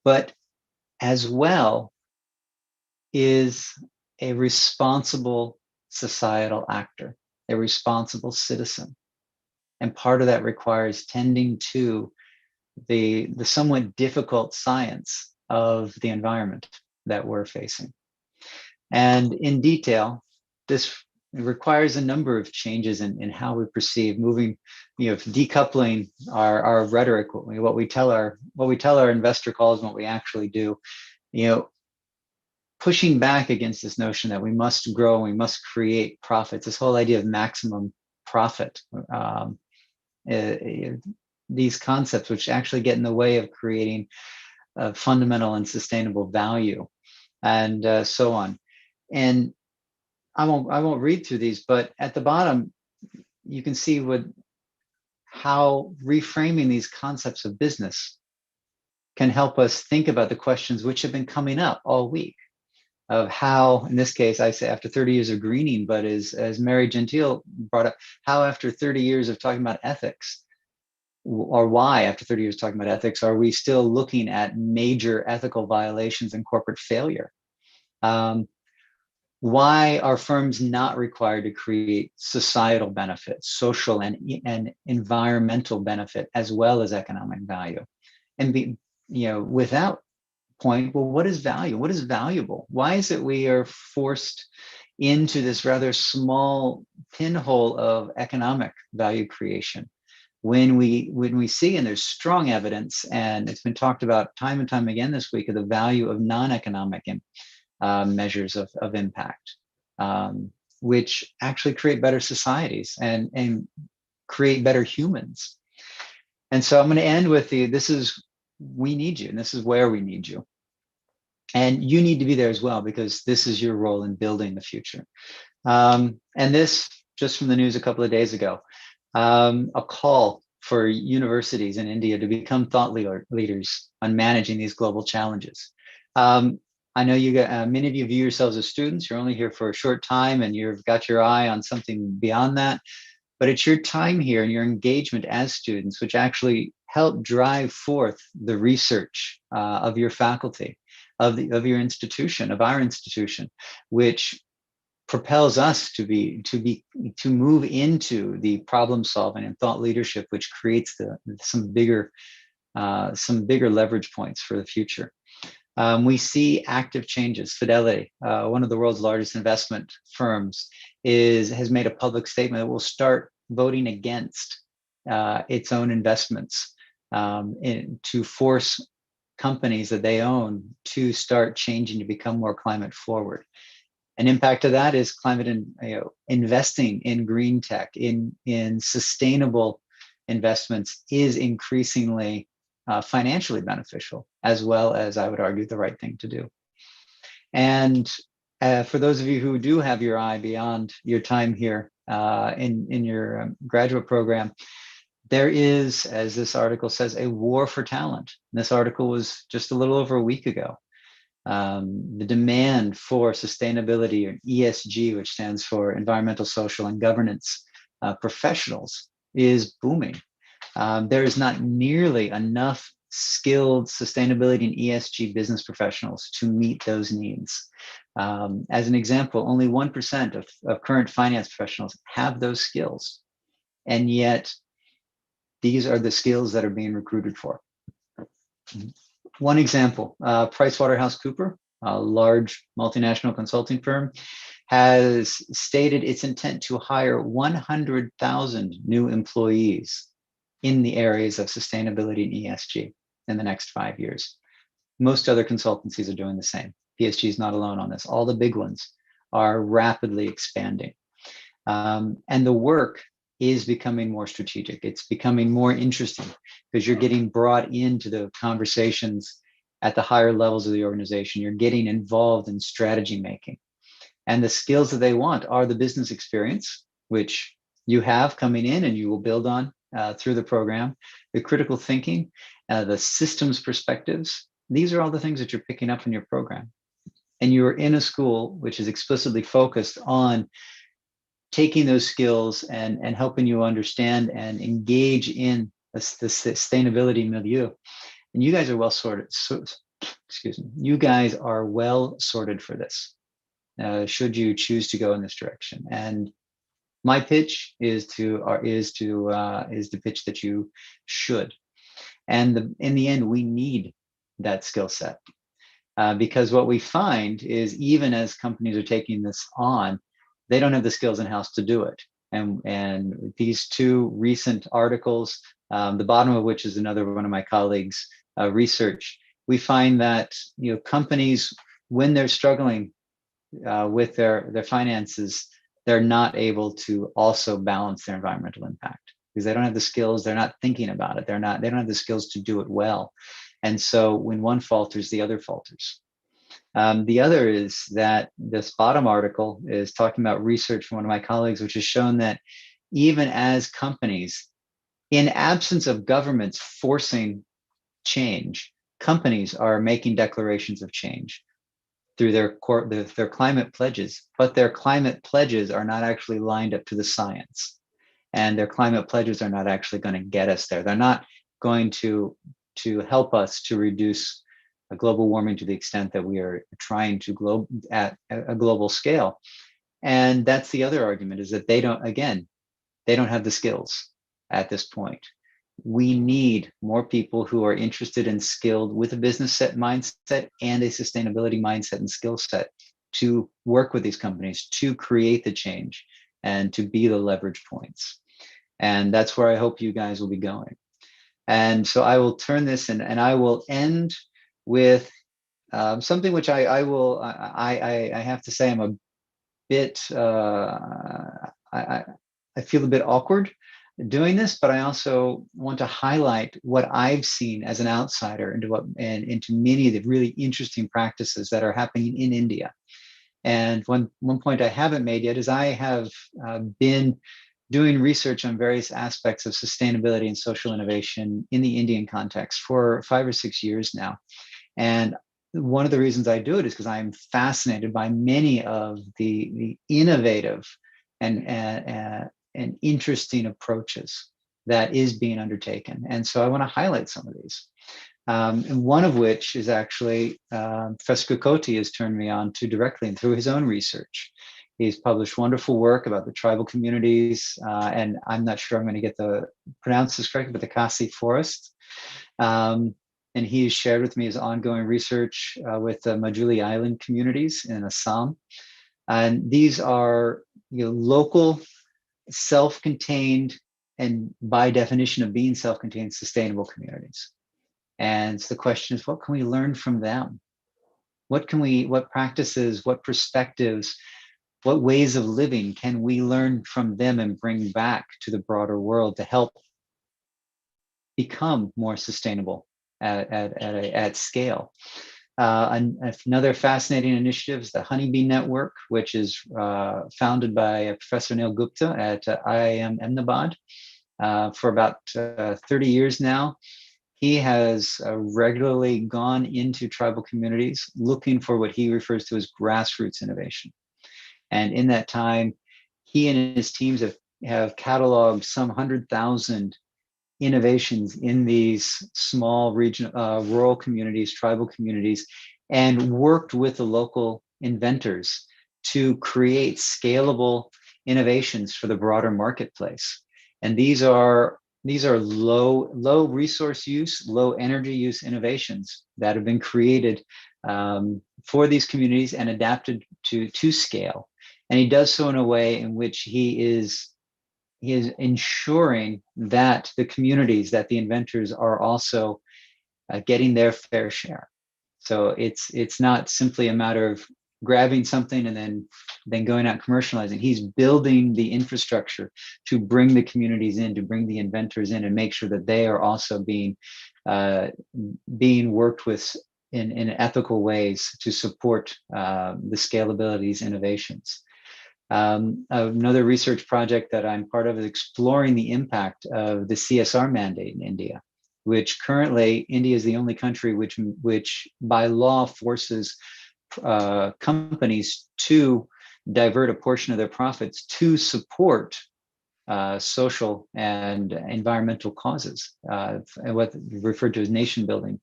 But as well is a responsible societal actor, a responsible citizen. And part of that requires tending to the somewhat difficult science of the environment that we're facing. And in detail, this requires a number of changes in how we perceive, moving, decoupling our rhetoric, what we tell our investor calls and what we actually do, pushing back against this notion that we must grow, we must create profits, this whole idea of maximum profit, these concepts which actually get in the way of creating fundamental and sustainable value, and so on. And I won't read through these, but at the bottom, you can see how reframing these concepts of business can help us think about the questions which have been coming up all week, of how, in this case, I say after 30 years of greening, but as Mary Gentile brought up, how after 30 years of talking about ethics, or why after 30 years talking about ethics, are we still looking at major ethical violations and corporate failure? Why are firms not required to create societal benefits, social and environmental benefit, as well as economic value? And be, without point, well, what is value? What is valuable? Why is it we are forced into this rather small pinhole of economic value creation when we see, and there's strong evidence, and it's been talked about time and time again this week, of the value of non-economic measures of impact, which actually create better societies and create better humans. And so I'm going to end with we need you, and this is where we need you. And you need to be there as well, because this is your role in building the future. And this, just from the news a couple of days ago, a call for universities in India to become thought leaders on managing these global challenges. I know many of you view yourselves as students. You're only here for a short time, and you've got your eye on something beyond that. But it's your time here and your engagement as students which actually help drive forth the research of your faculty, of your institution, of our institution, which propels us to move into the problem solving and thought leadership, which creates some bigger leverage points for the future. We see active changes. Fidelity, one of the world's largest investment firms, has made a public statement that will start voting against its own investments to force companies that they own to start changing to become more climate forward. An impact of that is investing in green tech, in sustainable investments is increasingly financially beneficial, as well as, I would argue, the right thing to do. And for those of you who do have your eye beyond your time here in your graduate program, there is, as this article says, a war for talent. And this article was just a little over a week ago. The demand for sustainability, or ESG, which stands for environmental, social, and governance professionals, is booming. There is not nearly enough skilled sustainability and ESG business professionals to meet those needs. As an example, only 1% of current finance professionals have those skills. And yet, these are the skills that are being recruited for. One example, PricewaterhouseCoopers, a large multinational consulting firm, has stated its intent to hire 100,000 new employees in the areas of sustainability and ESG in the next 5 years. Most other consultancies are doing the same. PSG is not alone on this. All the big ones are rapidly expanding. And the work is becoming more strategic. It's becoming more interesting because you're getting brought into the conversations at the higher levels of the organization. You're getting involved in strategy making. And the skills that they want are the business experience, which you have coming in and you will build on through the program, the critical thinking, the systems perspectives. These are all the things that you're picking up in your program. And you're in a school which is explicitly focused on taking those skills and helping you understand and engage in the sustainability milieu. And you guys are well sorted. You guys are well sorted for this. Should you choose to go in this direction. And my pitch is the pitch that you should. And in the end, we need that skill set because what we find is even as companies are taking this on, they don't have the skills in-house to do it. And these two recent articles, the bottom of which is another one of my colleagues' research, we find that companies, when they're struggling with their finances, they're not able to also balance their environmental impact because they don't have the skills. They're not thinking about it. They don't have the skills to do it well. And so when one falters, the other falters. The other is that this bottom article is talking about research from one of my colleagues, which has shown that even as companies, in absence of governments forcing change, companies are making declarations of change through their climate pledges, but their climate pledges are not actually lined up to the science. And their climate pledges are not actually going to get us there. They're not going to help us to reduce global warming to the extent that we are trying to at a global scale. And that's the other argument, is that they don't have the skills at this point. We need more people who are interested and skilled with a business mindset and a sustainability mindset and skill set to work with these companies, to create the change and to be the leverage points. And that's where I hope you guys will be going. And so I will turn this and I will end with something which I have to say I'm a bit, I feel a bit awkward doing this, but I also want to highlight what I've seen as an outsider into many of the really interesting practices that are happening in India. And one point I haven't made yet is I have been doing research on various aspects of sustainability and social innovation in the Indian context for 5 or 6 years now. And one of the reasons I do it is because I'm fascinated by many of the innovative and interesting approaches that is being undertaken. And so I want to highlight some of these. And one of which is actually Professor Kukoti has turned me on to directly and through his own research. He's published wonderful work about the tribal communities, and I'm not sure I'm going to get pronounce this correctly, but the Khasi forest. And he has shared with me his ongoing research with the Majuli Island communities in Assam. And these are local, self-contained, and by definition of being self-contained, sustainable communities. And so the question is, what can we learn from them? What practices, what perspectives, what ways of living can we learn from them and bring back to the broader world to help become more sustainable at scale? Another fascinating initiative is the Honeybee Network, which is founded by Professor Neil Gupta at IIM Ahmedabad for about 30 years now. He has regularly gone into tribal communities looking for what he refers to as grassroots innovation. And in that time, he and his teams have cataloged some 100,000 innovations in these small rural communities, tribal communities, and worked with the local inventors to create scalable innovations for the broader marketplace. And these are low resource use, low energy use innovations that have been created for these communities and adapted to scale. And he does so in a way in which he is ensuring that the communities, that the inventors are also getting their fair share. So it's not simply a matter of grabbing something and then going out commercializing. He's building the infrastructure to bring the communities in, to bring the inventors in, and make sure that they are also being worked with in ethical ways to support the scalability of these innovations. Another research project that I'm part of is exploring the impact of the CSR mandate in India, which currently India is the only country which by law forces companies to divert a portion of their profits to support social and environmental causes, what referred to as nation building.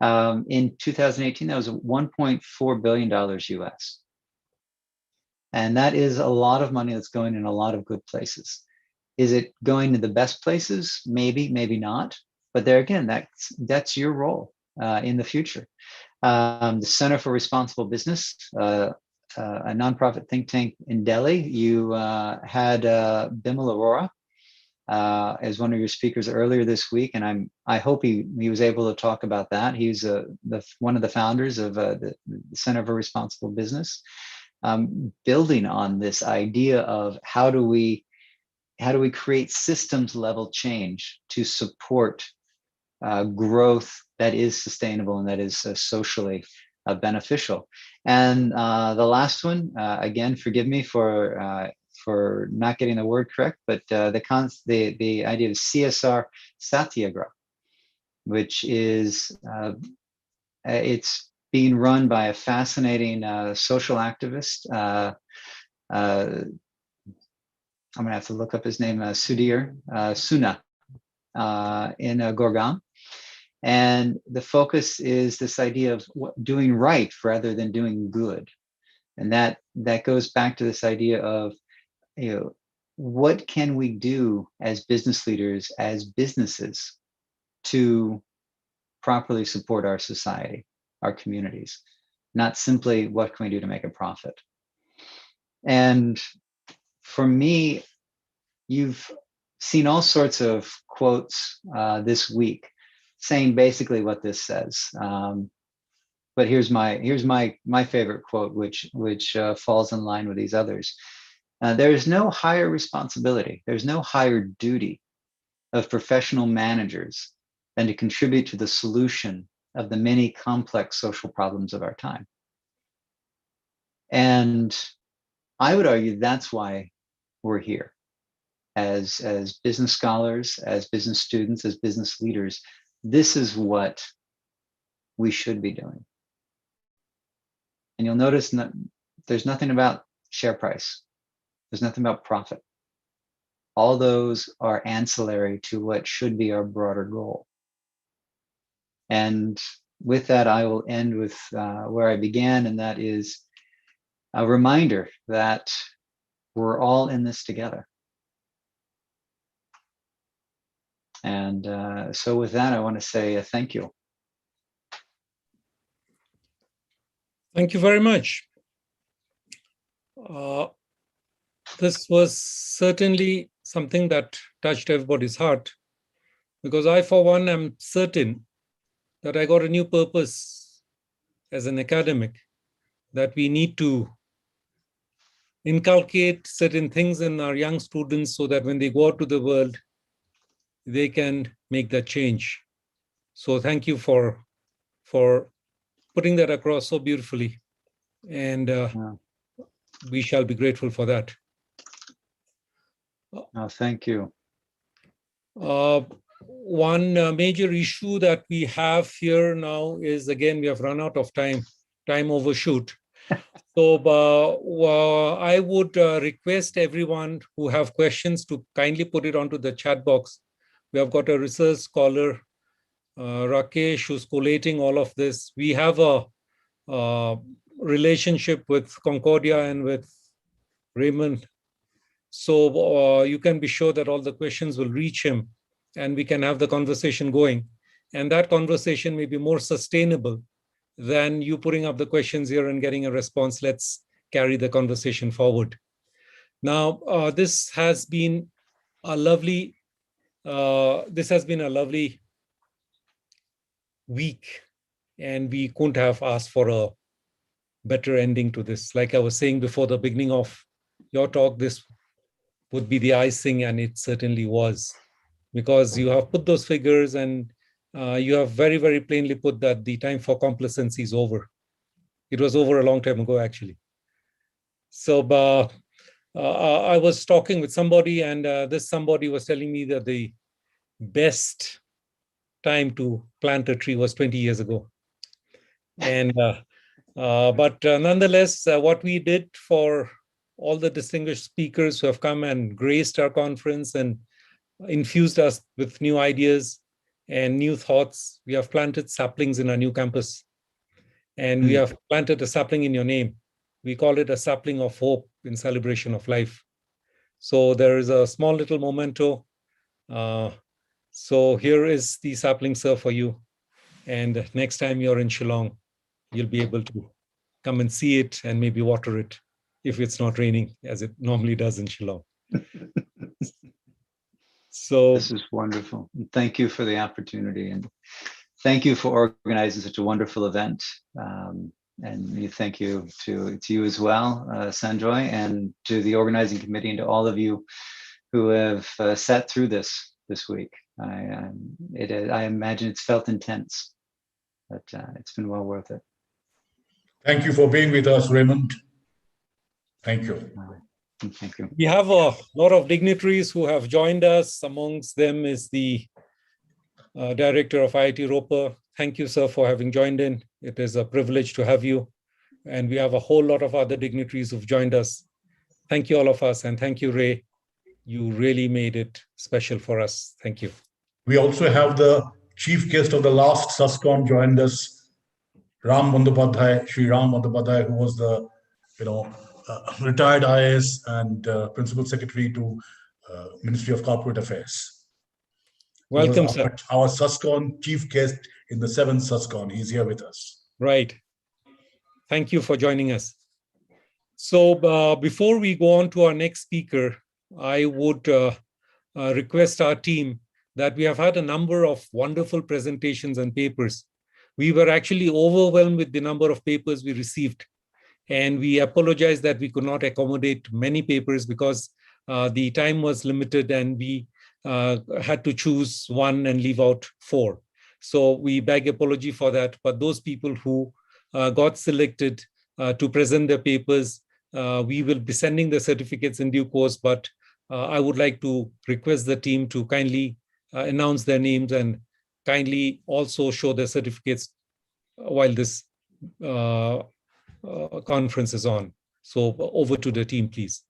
In 2018, that was $1.4 billion US. And that is a lot of money that's going in a lot of good places. Is it going to the best places? Maybe, maybe not. But there again, that's your role in the future. The Center for Responsible Business, a nonprofit think tank in Delhi, you had Bimal Arora as one of your speakers earlier this week, and I hope he was able to talk about that. He's one of the founders of the Center for Responsible Business. Building on this idea of how do we create systems level change to support growth that is sustainable and that is socially beneficial. And the last one, again, forgive me for not getting the word correct, but the idea of CSR Satyagraha, which is it's being run by a fascinating social activist. I'm going to have to look up his name, Sudhir Suna, in Gurgaon. And the focus is this idea of doing right rather than doing good. And that goes back to this idea of, what can we do as business leaders, as businesses, to properly support our society, our communities, not simply what can we do to make a profit. And for me, you've seen all sorts of quotes this week saying basically what this says. But here's my favorite quote, which falls in line with these others. There is no higher responsibility, there's no higher duty of professional managers than to contribute to the solution of the many complex social problems of our time. And I would argue that's why we're here as business scholars, as business students, as business leaders. This is what we should be doing. And you'll notice there's nothing about share price. There's nothing about profit. All those are ancillary to what should be our broader goal. And with that, I will end with where I began, and that is a reminder that we're all in this together. And so with that, I want to say thank you. Thank you very much. This was certainly something that touched everybody's heart, because I, for one, am certain that I got a new purpose as an academic, that we need to inculcate certain things in our young students so that when they go out to the world, they can make that change. So thank you for putting that across so beautifully. And we shall be grateful for that. Thank you. One major issue that we have here now is, again, we have run out of time overshoot. So I would request everyone who have questions to kindly put it onto the chat box. We have got a research scholar, Rakesh, who's collating all of this. We have a relationship with Concordia and with Raymond. So you can be sure that all the questions will reach him and we can have the conversation going. And that conversation may be more sustainable than you putting up the questions here and getting a response. Let's carry the conversation forward. Now, this has been a lovely week, and we couldn't have asked for a better ending to this. Like I was saying before the beginning of your talk, this would be the icing, and it certainly was, because you have put those figures and you have very, very plainly put that the time for complacency is over. It was over a long time ago, actually. So I was talking with somebody, and this somebody was telling me that the best time to plant a tree was 20 years ago. And but nonetheless, what we did for all the distinguished speakers who have come and graced our conference and infused us with new ideas and new thoughts, we have planted saplings in our new campus. And we have planted a sapling in your name. We call it a sapling of hope in celebration of life. So there is a small little memento. So here is the sapling, sir, for you. And next time you're in Shillong, you'll be able to come and see it and maybe water it if it's not raining, as it normally does in Shillong. So this is wonderful. Thank you for the opportunity, and thank you for organizing such a wonderful event. And thank you to you as well, Sanjoy, and to the organizing committee, and to all of you who have sat through this week. I imagine it's felt intense, but it's been well worth it. Thank you for being with us, Raymond. Thank you. Thank you. We have a lot of dignitaries who have joined us. Amongst them is the director of IIT Roper. Thank you, sir, for having joined in. It is a privilege to have you. And we have a whole lot of other dignitaries who've joined us. Thank you, all of us. And thank you, Ray. You really made it special for us. Thank you. We also have the chief guest of the last Suscon joined us, Ram Bandyopadhyay, Sri Ram Bandyopadhyay, who was the retired IAS and Principal Secretary to Ministry of Corporate Affairs. Welcome, sir. Our Suscon chief guest in the 7th Suscon. He's here with us. Right. Thank you for joining us. So before we go on to our next speaker, I would request our team that we have had a number of wonderful presentations and papers. We were actually overwhelmed with the number of papers we received. And we apologize that we could not accommodate many papers because the time was limited and we had to choose one and leave out 4. So we beg apology for that. But those people who got selected to present their papers, we will be sending the certificates in due course, but I would like to request the team to kindly announce their names and kindly also show their certificates while this conference is on. So over to the team, please.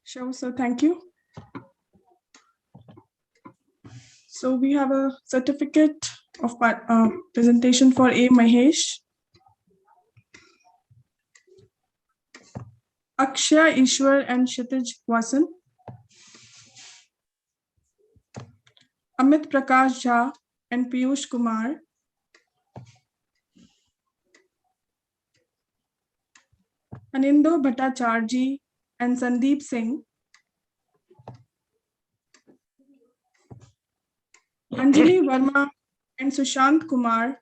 Sure, sir. Thank you. So we have a certificate of presentation for A. Mahesh, Akshay Ishwar and Kshitij Vasan, Amit Prakash Jha and Piyush Kumar, Anindo Bhattacharjee and Sandeep Singh, Anjali Verma and Sushant Kumar,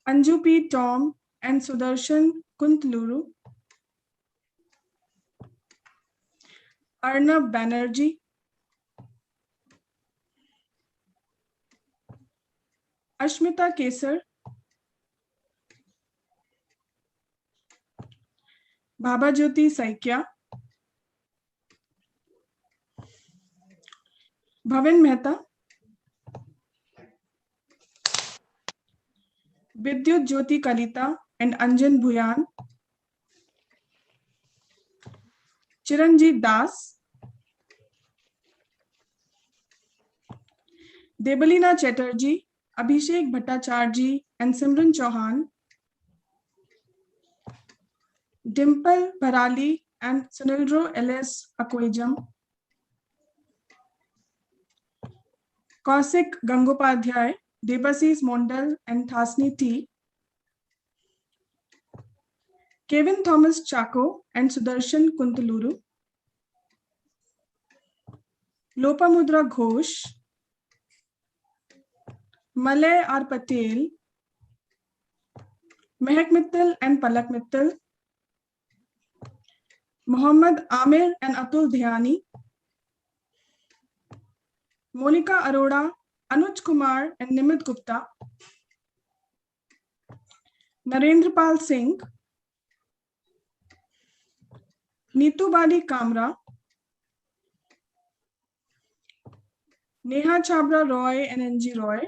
Anju P. Tom and Sudarshan Kuntluru, Arnab Banerjee, Ashmita Kesar, Bhabajyoti Saikya, Bhavin Mehta, Vidyut Jyoti Kalita and Anjan Bhuyan, Chiranjit Das, Debalina Chatterjee, Abhishek Bhattacharjee and Simran Chauhan, Dimple Bharali and Sunilro L.S. Akwejam, Kausik Gangopadhyay, Debasis Mondal and Thasni T, Kevin Thomas Chako and Sudarshan Kuntaluru, Lopamudra Ghosh, Malay R. Patel, Mehak Mittal and Palak Mittal, Muhammad Amir and Atul Dhyani, Monica Arora, Anuj Kumar and Nimit Gupta, Narendra Pal Singh, Neetu Bali Kamra, Neha Chabra Roy and NG Roy,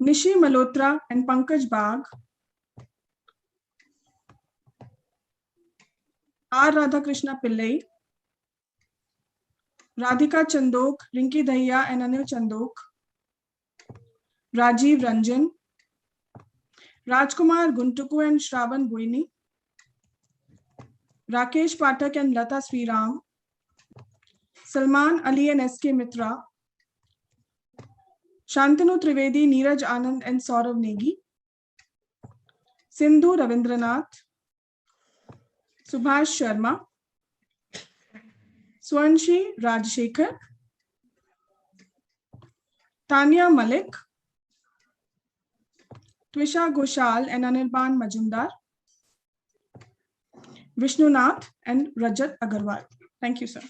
Nishi Malhotra and Pankaj Bagh, R. Radhakrishna Pillai, Radhika Chandok, Rinki Dahiya and Anil Chandok, Rajiv Ranjan, Rajkumar Guntuku and Shravan Buini, Rakesh Pathak and Lata Sriram, Salman Ali and SK Mitra, Shantanu Trivedi, Neeraj Anand and Saurav Negi, Sindhu Ravindranath, Subhash Sharma, Swanshi Rajshekhar, Tanya Malik, Twisha Ghoshal and Anirban Majumdar, Vishnunath and Rajat Agarwal. Thank you, sir.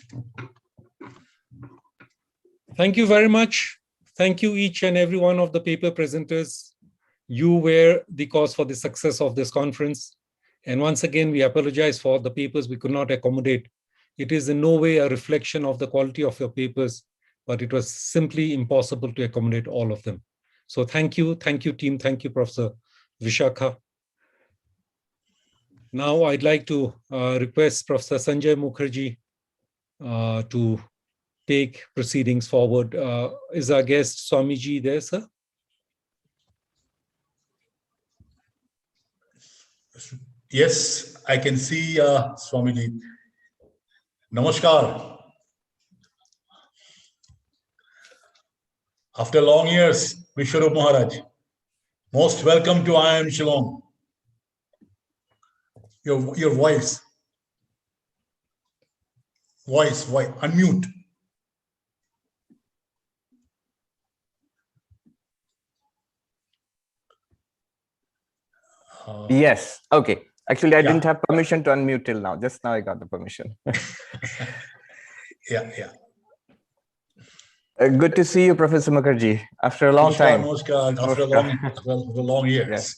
Thank you very much. Thank you each and every one of the paper presenters. You were the cause for the success of this conference. And once again, we apologize for the papers we could not accommodate. It is in no way a reflection of the quality of your papers, but it was simply impossible to accommodate all of them. So thank you team, thank you, Professor Vishakha. Now I'd like to request Professor Sanjay Mukherjee to take proceedings forward. Is our guest Swamiji there, sir? Yes, I can see Swamiji. Namaskar. After long years, Vishwarup Maharaj, most welcome to I Am Shillong. Your voice, unmute. Yes. Okay. Actually, I didn't have permission to unmute till now. Just now I got the permission. Yeah. Good to see you, Professor Mukherjee, after a long time. Namaskar. After a long years.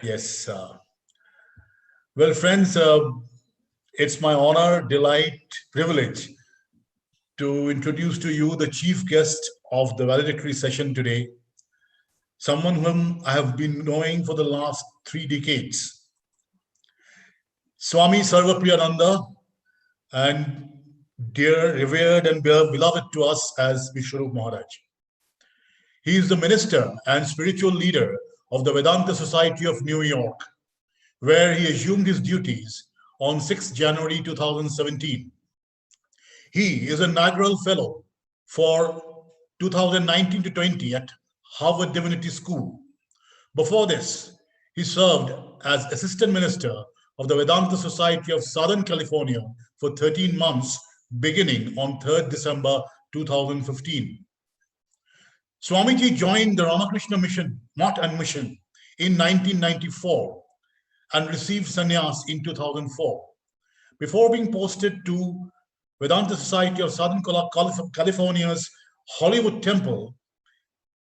Yes. Well, friends, it's my honor, delight, privilege to introduce to you the chief guest of the valedictory session today, someone whom I have been knowing for the last 3 decades. Swami Sarvapriyananda, and dear, revered, and beloved to us as Vishwarup Maharaj. He is the minister and spiritual leader of the Vedanta Society of New York, where he assumed his duties on 6 January 2017. He is an inaugural fellow for 2019 to 20 at Harvard Divinity School. Before this, he served as assistant minister of the Vedanta Society of Southern California for 13 months, beginning on 3rd December 2015. Swamiji joined the Ramakrishna Mission, Mott and Mission, in 1994 and received sannyas in 2004. Before being posted to Vedanta Society of Southern California's Hollywood Temple,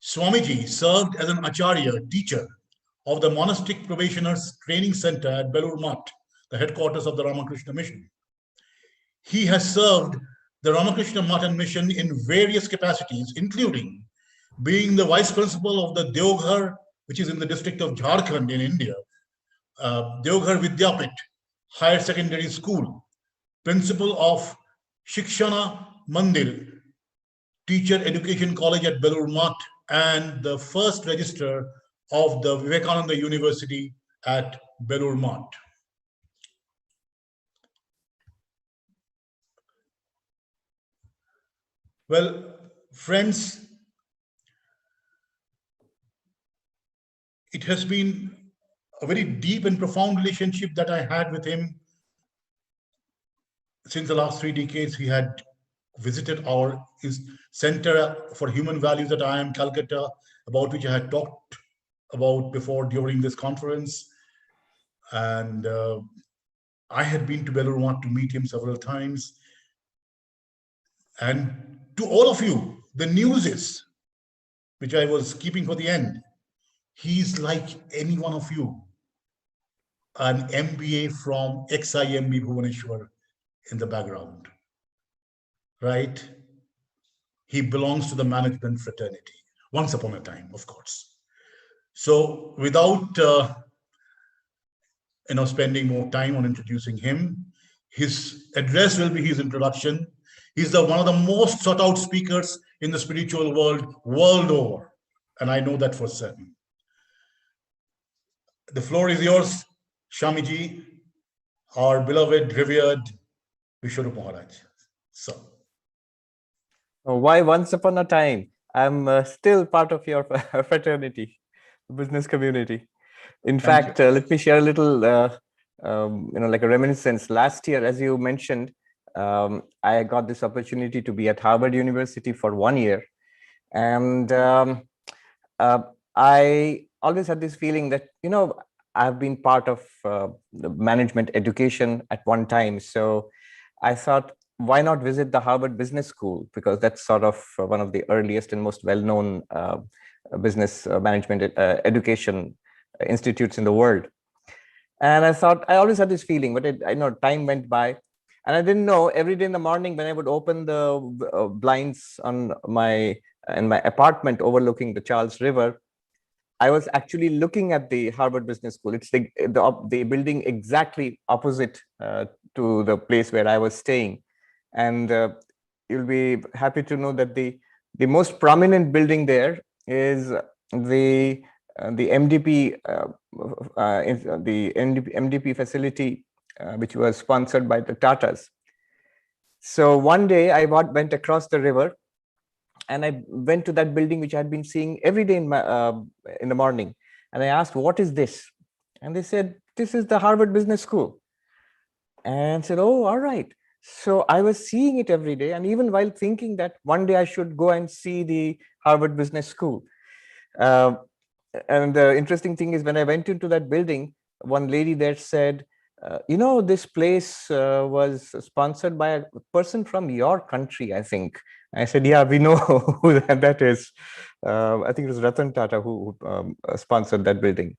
Swamiji served as an acharya, teacher of the Monastic Probationers Training Center at Belur Math, the headquarters of the Ramakrishna Mission. He has served the Ramakrishna Math and Mission in various capacities, including being the vice principal of the Deoghar, which is in the district of Jharkhand in India, Deoghar Vidyapit Higher Secondary School, principal of Shikshana Mandir Teacher Education College at Belur Math, and the first registrar of the Vivekananda University at Belur Math. Well, friends, it has been a very deep and profound relationship that I had with him since the last 3 decades. He had visited our Center for Human Values at IIM Calcutta, about which I had talked about before during this conference. And I had been to Belur Math to meet him several times. And to all of you, the news is, which I was keeping for the end, he's like any one of you, an MBA from XIMB Bhubaneswar in the background, right? He belongs to the management fraternity, once upon a time, of course. So without spending more time on introducing him, his address will be his introduction. He's one of the most sought out speakers in the spiritual world over. And I know that for certain. The floor is yours, Shamiji, our beloved, revered Vishwarup Maharaj. So. Why once upon a time? I'm still part of your fraternity, business community. In fact, let me share a little, like a reminiscence. Last year, as you mentioned, I got this opportunity to be at Harvard University for 1 year. And I always had this feeling that, I've been part of the management education at one time. So I thought, why not visit the Harvard Business School? Because that's sort of one of the earliest and most well-known business management education institutes in the world. And I thought, I always had this feeling, but I know time went by. And I didn't know, every day in the morning when I would open the blinds in my apartment overlooking the Charles River, I was actually looking at the Harvard Business School. It's the building exactly opposite to the place where I was staying. And you'll be happy to know that the most prominent building there is the MDP, MDP facility, which was sponsored by the Tatas. So one day I went across the river, and I went to that building which I had been seeing every day in the morning, and I asked, "What is this?" And they said, "This is the Harvard Business School." And I said, "Oh, all right." So I was seeing it every day, and even while thinking that one day I should go and see the Harvard Business School. And the interesting thing is, when I went into that building, one lady there said, "You know, this place was sponsored by a person from your country, I think." I said, "Yeah, we know who that is." I think it was Ratan Tata who sponsored that building.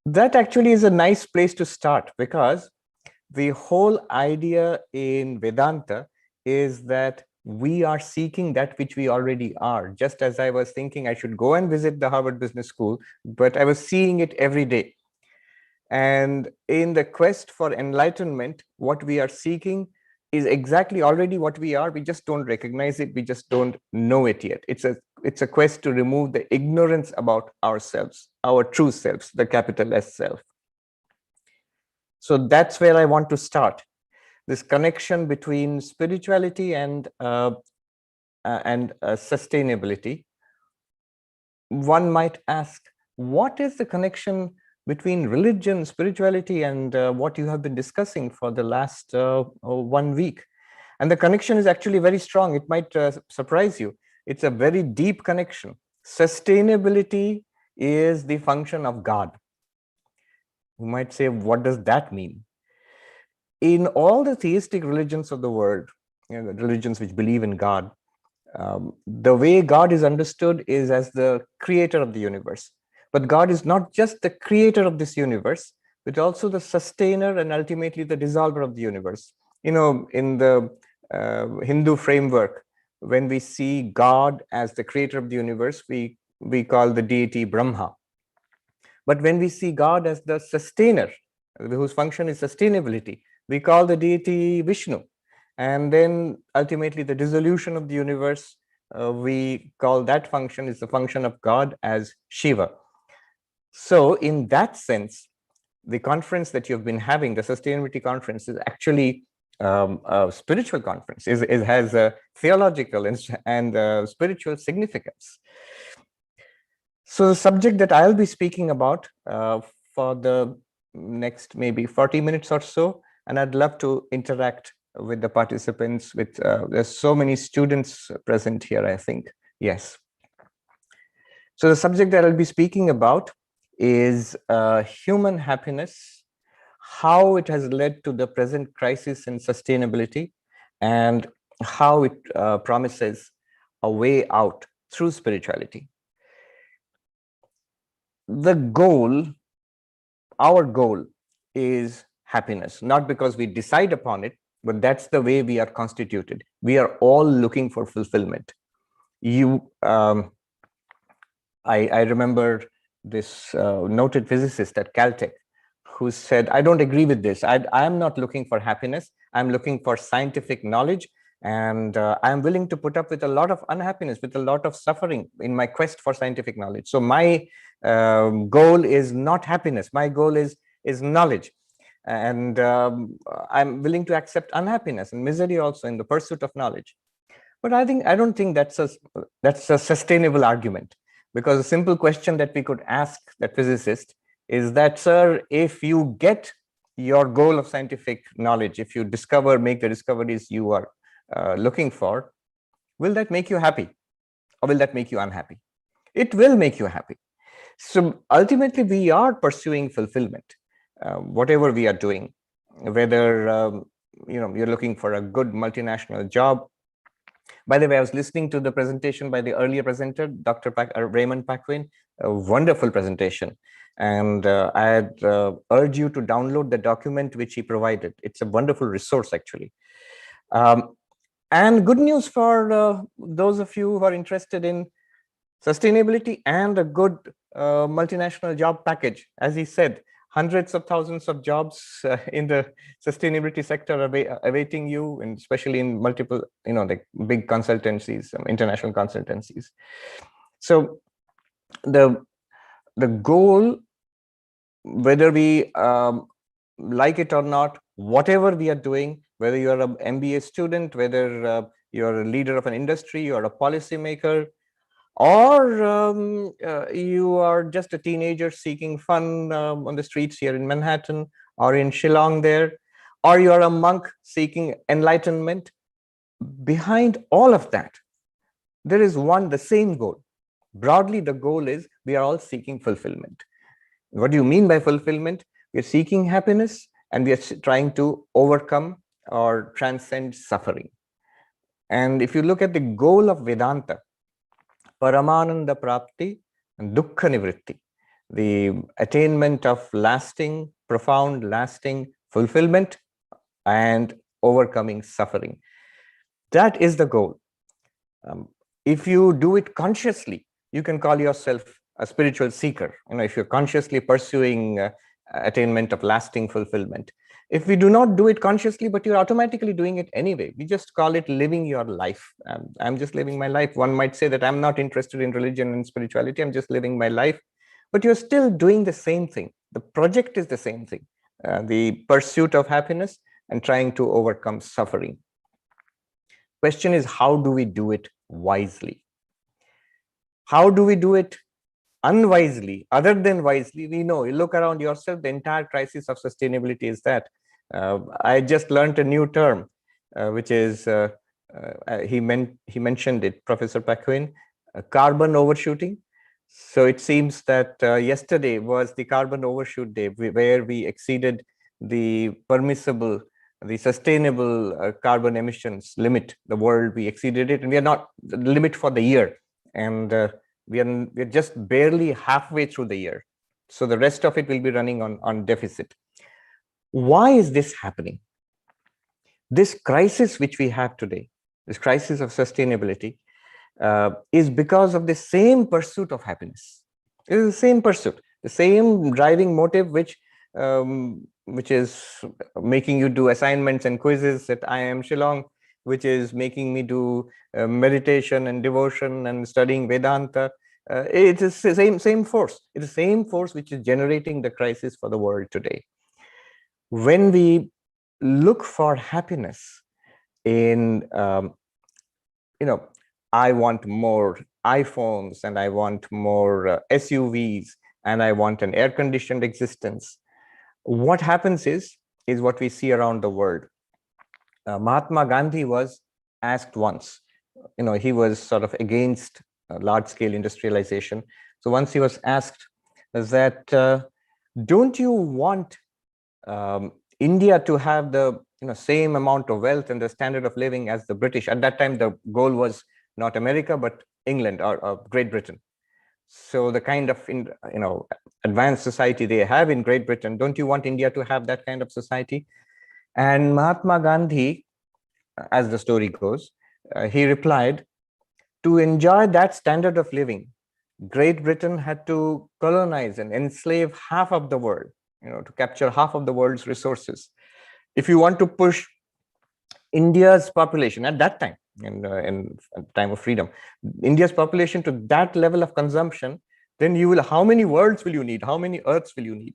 That actually is a nice place to start, because the whole idea in Vedanta is that we are seeking that which we already are. Just as I was thinking I should go and visit the Harvard Business School, but I was seeing it every day. And in the quest for enlightenment, what we are seeking is exactly already what we are. We just don't recognize it. We just don't know it yet. It's a quest to remove the ignorance about ourselves, our true selves, the capital S self. So that's where I want to start. This connection between spirituality and sustainability. One might ask, what is the connection between religion, spirituality, and what you have been discussing for the last 1 week? And the connection is actually very strong. It might surprise you. It's a very deep connection. Sustainability is the function of God. You might say, what does that mean? In all the theistic religions of the world, the religions which believe in God, the way God is understood is as the creator of the universe. But God is not just the creator of this universe, but also the sustainer and ultimately the dissolver of the universe. You know, in the Hindu framework, when we see God as the creator of the universe, we call the deity Brahma. But when we see God as the sustainer, whose function is sustainability, we call the deity Vishnu. And then ultimately the dissolution of the universe, we call that function is the function of God as Shiva. So in that sense, the conference that you've been having, the sustainability conference, is actually a spiritual conference. It has a theological and spiritual significance. So the subject that I'll be speaking about for the next maybe 40 minutes or so, and I'd love to interact with the participants. There's so many students present here, I think. Yes. So the subject that I'll be speaking about is human happiness, how it has led to the present crisis in sustainability, and how it promises a way out through spirituality. The goal, our goal, is happiness, not because we decide upon it, but that's the way we are constituted. We are all looking for fulfillment. I remember this noted physicist at Caltech who said, "I don't agree with this. I'm not looking for happiness. I'm looking for scientific knowledge. And I'm willing to put up with a lot of unhappiness, with a lot of suffering in my quest for scientific knowledge. So my goal is not happiness. My goal is knowledge. And I'm willing to accept unhappiness and misery also in the pursuit of knowledge." But I don't think that's a sustainable argument, because a simple question that we could ask that physicist is that, "Sir, if you get your goal of scientific knowledge, if you make the discoveries you are looking for, will that make you happy, or will that make you unhappy?" It will make you happy. So ultimately, we are pursuing fulfillment, whatever we are doing, whether you're looking for a good multinational job. By the way, I was listening to the presentation by the earlier presenter, Dr. Raymond Paquin, a wonderful presentation. And I had urged you to download the document which he provided. It's a wonderful resource, actually. And good news for those of you who are interested in Sustainability and a good multinational job package. As he said, hundreds of thousands of jobs in the sustainability sector are awaiting you, and especially in multiple, like big consultancies, international consultancies. So the goal, whether we like it or not, whatever we are doing, whether you're an MBA student, whether you're a leader of an industry, you're a policymaker, or you are just a teenager seeking fun on the streets here in Manhattan or in Shillong there, or you're a monk seeking enlightenment, behind all of that, there is the same goal. Broadly, the goal is we are all seeking fulfillment. What do you mean by fulfillment? We are seeking happiness, and we are trying to overcome or transcend suffering. And if you look at the goal of Vedanta, Paramananda Prapti and Dukkha Nivritti, the attainment of lasting, profound, lasting fulfillment and overcoming suffering. That is the goal. If you do it consciously, you can call yourself a spiritual seeker. If you're consciously pursuing attainment of lasting fulfillment. If we do not do it consciously, but you're automatically doing it anyway, we just call it living your life. I'm just living my life. One might say that I'm not interested in religion and spirituality. I'm just living my life. But you're still doing the same thing. The project is the same thing. The pursuit of happiness and trying to overcome suffering. Question is, how do we do it wisely? How do we do it unwisely? Other than wisely, we know, you look around yourself, the entire crisis of sustainability is that. I just learned a new term, which is, he mentioned it, Professor Paquin, carbon overshooting. So it seems that yesterday was the carbon overshoot day, where we exceeded the permissible, the sustainable carbon emissions limit. The world, we exceeded it, and we are not the limit for the year. And we're just barely halfway through the year. So the rest of it will be running on deficit. Why is this happening? This crisis which we have today, this crisis of sustainability, is because of the same pursuit of happiness. It is the same pursuit, the same driving motive which is making you do assignments and quizzes at IIM Shillong, which is making me do meditation and devotion and studying Vedanta. It is the same force. It is the same force which is generating the crisis for the world today. When we look for happiness in, I want more iPhones, and I want more SUVs, and I want an air-conditioned existence, what happens is what we see around the world. Mahatma Gandhi was asked once, he was sort of against large-scale industrialization. So once he was asked that, don't you want India to have the same amount of wealth and the standard of living as the British? At that time, the goal was not America, but England or Great Britain. So the kind of advanced society they have in Great Britain, don't you want India to have that kind of society? And Mahatma Gandhi, as the story goes, he replied, to enjoy that standard of living, Great Britain had to colonize and enslave half of the world, to capture half of the world's resources. If you want to push India's population at that time, in time of freedom, India's population to that level of consumption, then how many worlds will you need? How many earths will you need?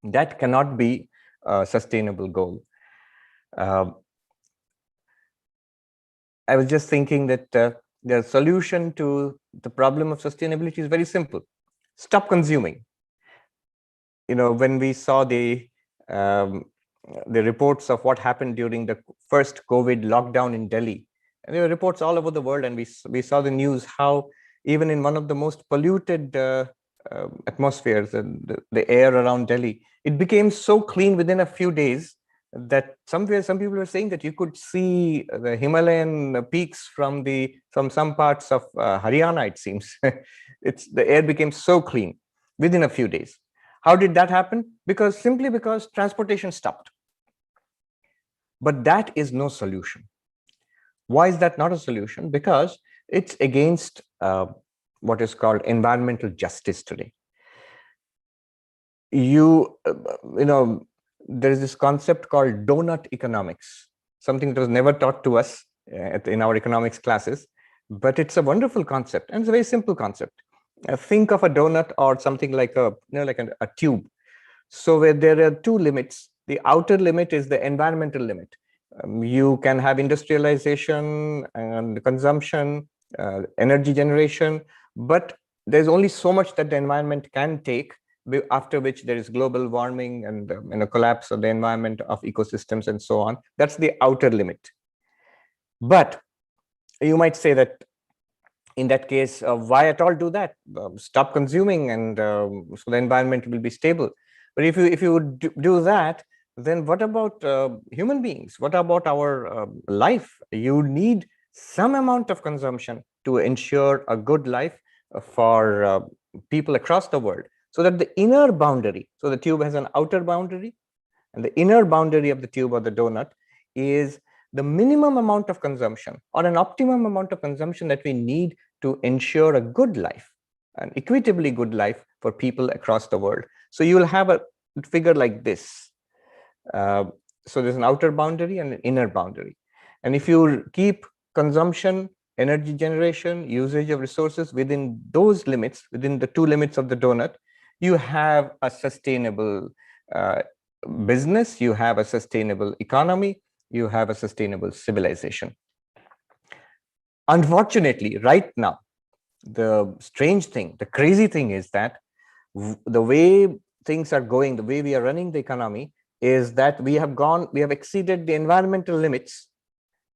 That cannot be a sustainable goal. I was just thinking that the solution to the problem of sustainability is very simple. Stop consuming. When we saw the reports of what happened during the first COVID lockdown in Delhi, and there were reports all over the world, and we saw the news how even in one of the most polluted atmospheres, the air around Delhi, it became so clean within a few days that some people were saying that you could see the Himalayan peaks from some parts of Haryana, it seems. The air became so clean within a few days. How did that happen? Simply because transportation stopped. But that is no solution. Why is that not a solution? Because it's against what is called environmental justice today. You know, there is this concept called donut economics, something that was never taught to us in our economics classes, but it's a wonderful concept, and it's a very simple concept. Think of a donut or something like a, like a tube. So where there are two limits, the outer limit is the environmental limit. You can have industrialization and consumption, energy generation, but there's only so much that the environment can take, after which there is global warming and a collapse of the environment, of ecosystems and so on. That's the outer limit. But you might say that in that case, why at all do that? Stop consuming, and so the environment will be stable. But if you would do that, then what about human beings? What about our life? You need some amount of consumption to ensure a good life for people across the world, so that the inner boundary, so the tube has an outer boundary, and the inner boundary of the tube or the donut is the minimum amount of consumption or an optimum amount of consumption that we need to ensure a good life, an equitably good life for people across the world. So you will have a figure like this. So there's an outer boundary and an inner boundary. And if you keep consumption, energy generation, usage of resources within those limits, within the two limits of the donut, you have a sustainable business, you have a sustainable economy, you have a sustainable civilization. Unfortunately, right now, the strange thing, the crazy thing is that the way things are going, the way we are running the economy, is that we have exceeded the environmental limits,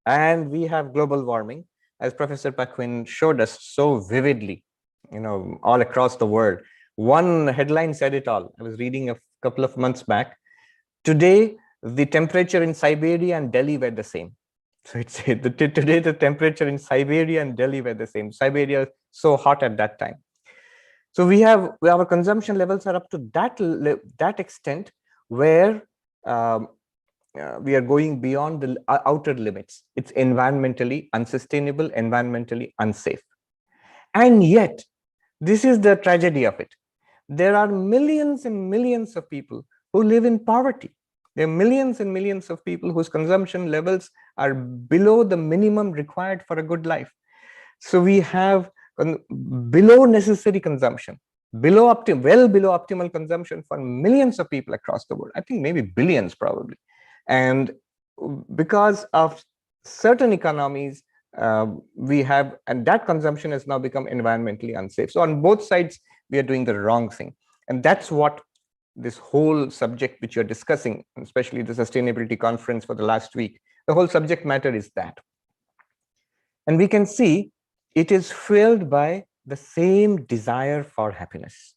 and we have global warming, as Professor Paquin showed us so vividly, all across the world. One headline said it all. I was reading a couple of months back. Today, the temperature in Siberia and Delhi were the same. So it's today the temperature in Siberia and Delhi were the same. Siberia is so hot at that time. So our consumption levels are up to that extent, where we are going beyond the outer limits. It's environmentally unsustainable, environmentally unsafe. And yet, this is the tragedy of it. There are millions and millions of people who live in poverty. There are millions and millions of people whose consumption levels are below the minimum required for a good life. So we have below necessary consumption, well below optimal consumption for millions of people across the world. I think maybe billions probably. And because of certain economies, and that consumption has now become environmentally unsafe. So on both sides, we are doing the wrong thing. And that's what this whole subject which you're discussing, especially the sustainability conference for the last week, the whole subject matter is that. And we can see it is fueled by the same desire for happiness.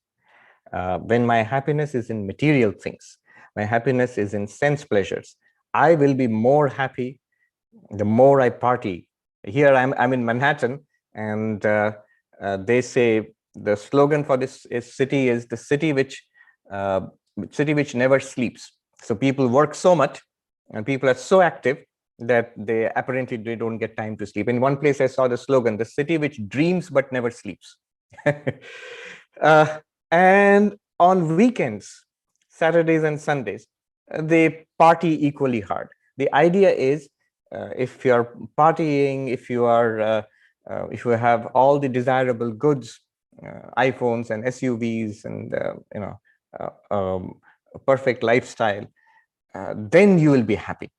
When my happiness is in material things, my happiness is in sense pleasures, I will be more happy the more I party. Here I'm in Manhattan, and they say the slogan for this city is the city which never sleeps. So people work so much, and people are so active that they don't get time to sleep. In one place, I saw the slogan, the city which dreams but never sleeps. And on weekends, Saturdays and Sundays, they party equally hard. The idea is, if you're partying, if you have all the desirable goods, iPhones and SUVs and a perfect lifestyle, then you will be happy.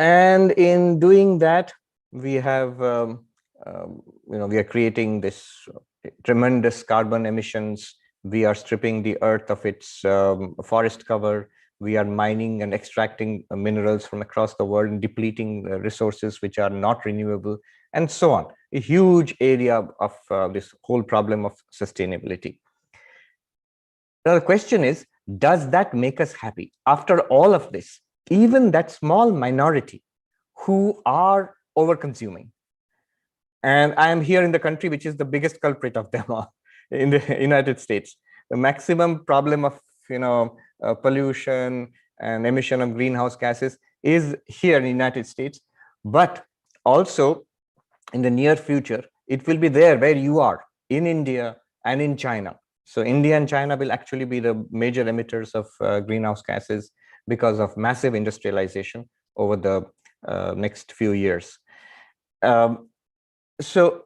And in doing that, we have we are creating this tremendous carbon emissions. We are stripping the earth of its forest cover. We are mining and extracting minerals from across the world and depleting resources which are not renewable, and so on. A huge area of this whole problem of sustainability. Now, the question is, does that make us happy? After all of this, even that small minority who are over-consuming, and I am here in the country which is the biggest culprit of them all, in the United States. The maximum problem of pollution and emission of greenhouse gases is here in the United States, but also in the near future, It will be there where you are, in India and in China. So India and China will actually be the major emitters of greenhouse gases because of massive industrialization over the next few years. So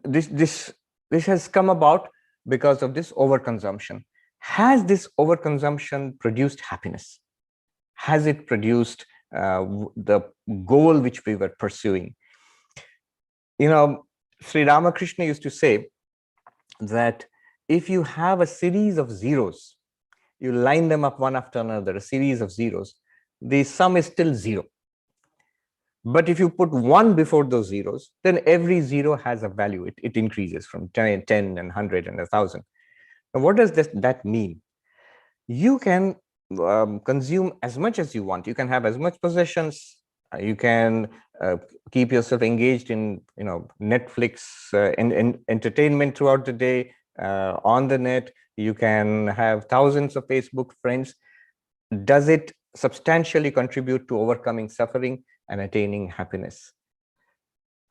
this has come about because of this overconsumption. Has this overconsumption produced happiness? Has it produced the goal which we were pursuing? You know, Sri Ramakrishna used to say that if you have a series of zeros, you line them up one after another, a series of zeros, the sum is still zero. But if you put 1 before those zeros, then every zero has a value. It increases from 10 and 100 and 1,000. Now, what does that mean? You can consume as much as you want. You can have as much possessions. You can keep yourself engaged in, Netflix and entertainment throughout the day on the net. You can have thousands of Facebook friends. Does it substantially contribute to overcoming suffering and attaining happiness?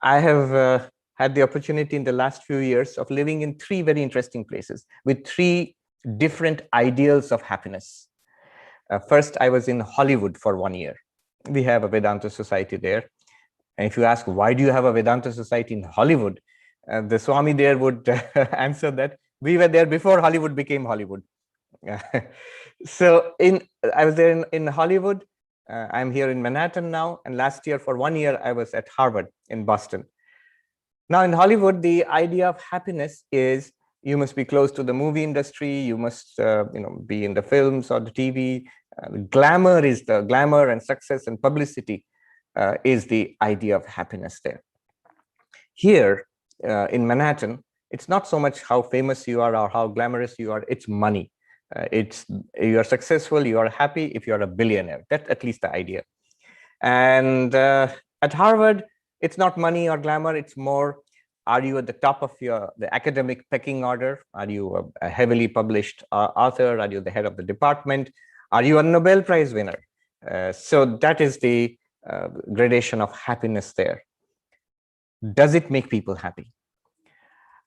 I have had the opportunity in the last few years of living in 3 very interesting places with 3 different ideals of happiness. First, I was in Hollywood for 1 year. We have a Vedanta society there. And if you ask, why do you have a Vedanta society in Hollywood? The Swami there would answer that we were there before Hollywood became Hollywood. So I was there in Hollywood. I'm here in Manhattan now. And last year, for 1 year, I was at Harvard in Boston. Now, in Hollywood, the idea of happiness is you must be close to the movie industry. You must, be in the films or the TV. Glamour and success and publicity is the idea of happiness there. Here in Manhattan, it's not so much how famous you are or how glamorous you are. It's money. You are successful, you are happy if you are a billionaire. That's at least the idea. And at Harvard, it's not money or glamour. It's more, are you at the top of the academic pecking order? Are you a heavily published author? Are you the head of the department? Are you a Nobel Prize winner? So that is the gradation of happiness there. Does it make people happy?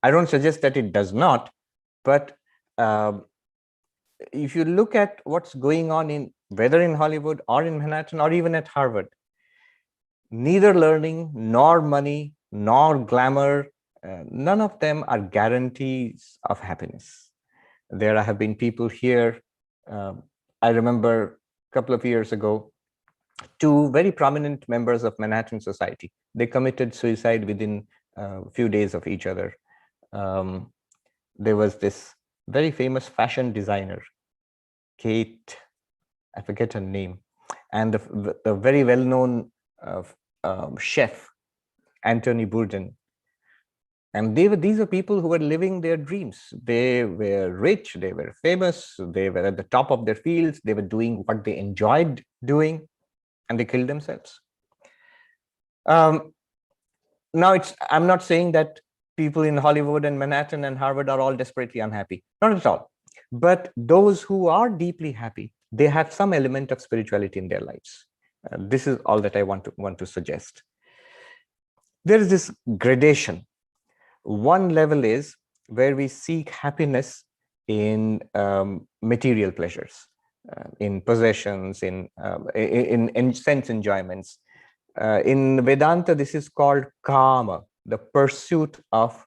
I don't suggest that it does not, but if you look at what's going on whether in Hollywood or in Manhattan or even at Harvard, neither learning nor money nor glamour, none of them are guarantees of happiness. There have been people here. I remember a couple of years ago, 2 very prominent members of Manhattan society. They committed suicide within a few days of each other. There was this very famous fashion designer, Kate, I forget her name, and the very well-known chef, Anthony Bourdain. And these are people who were living their dreams. They were rich, they were famous, they were at the top of their fields, they were doing what they enjoyed doing, and they killed themselves. Now, I'm not saying that people in Hollywood and Manhattan and Harvard are all desperately unhappy. Not at all. But those who are deeply happy, they have some element of spirituality in their lives. This is all that I want to suggest. There is this gradation. One level is where we seek happiness in material pleasures, in possessions, in sense enjoyments. In Vedanta, this is called kama, the pursuit of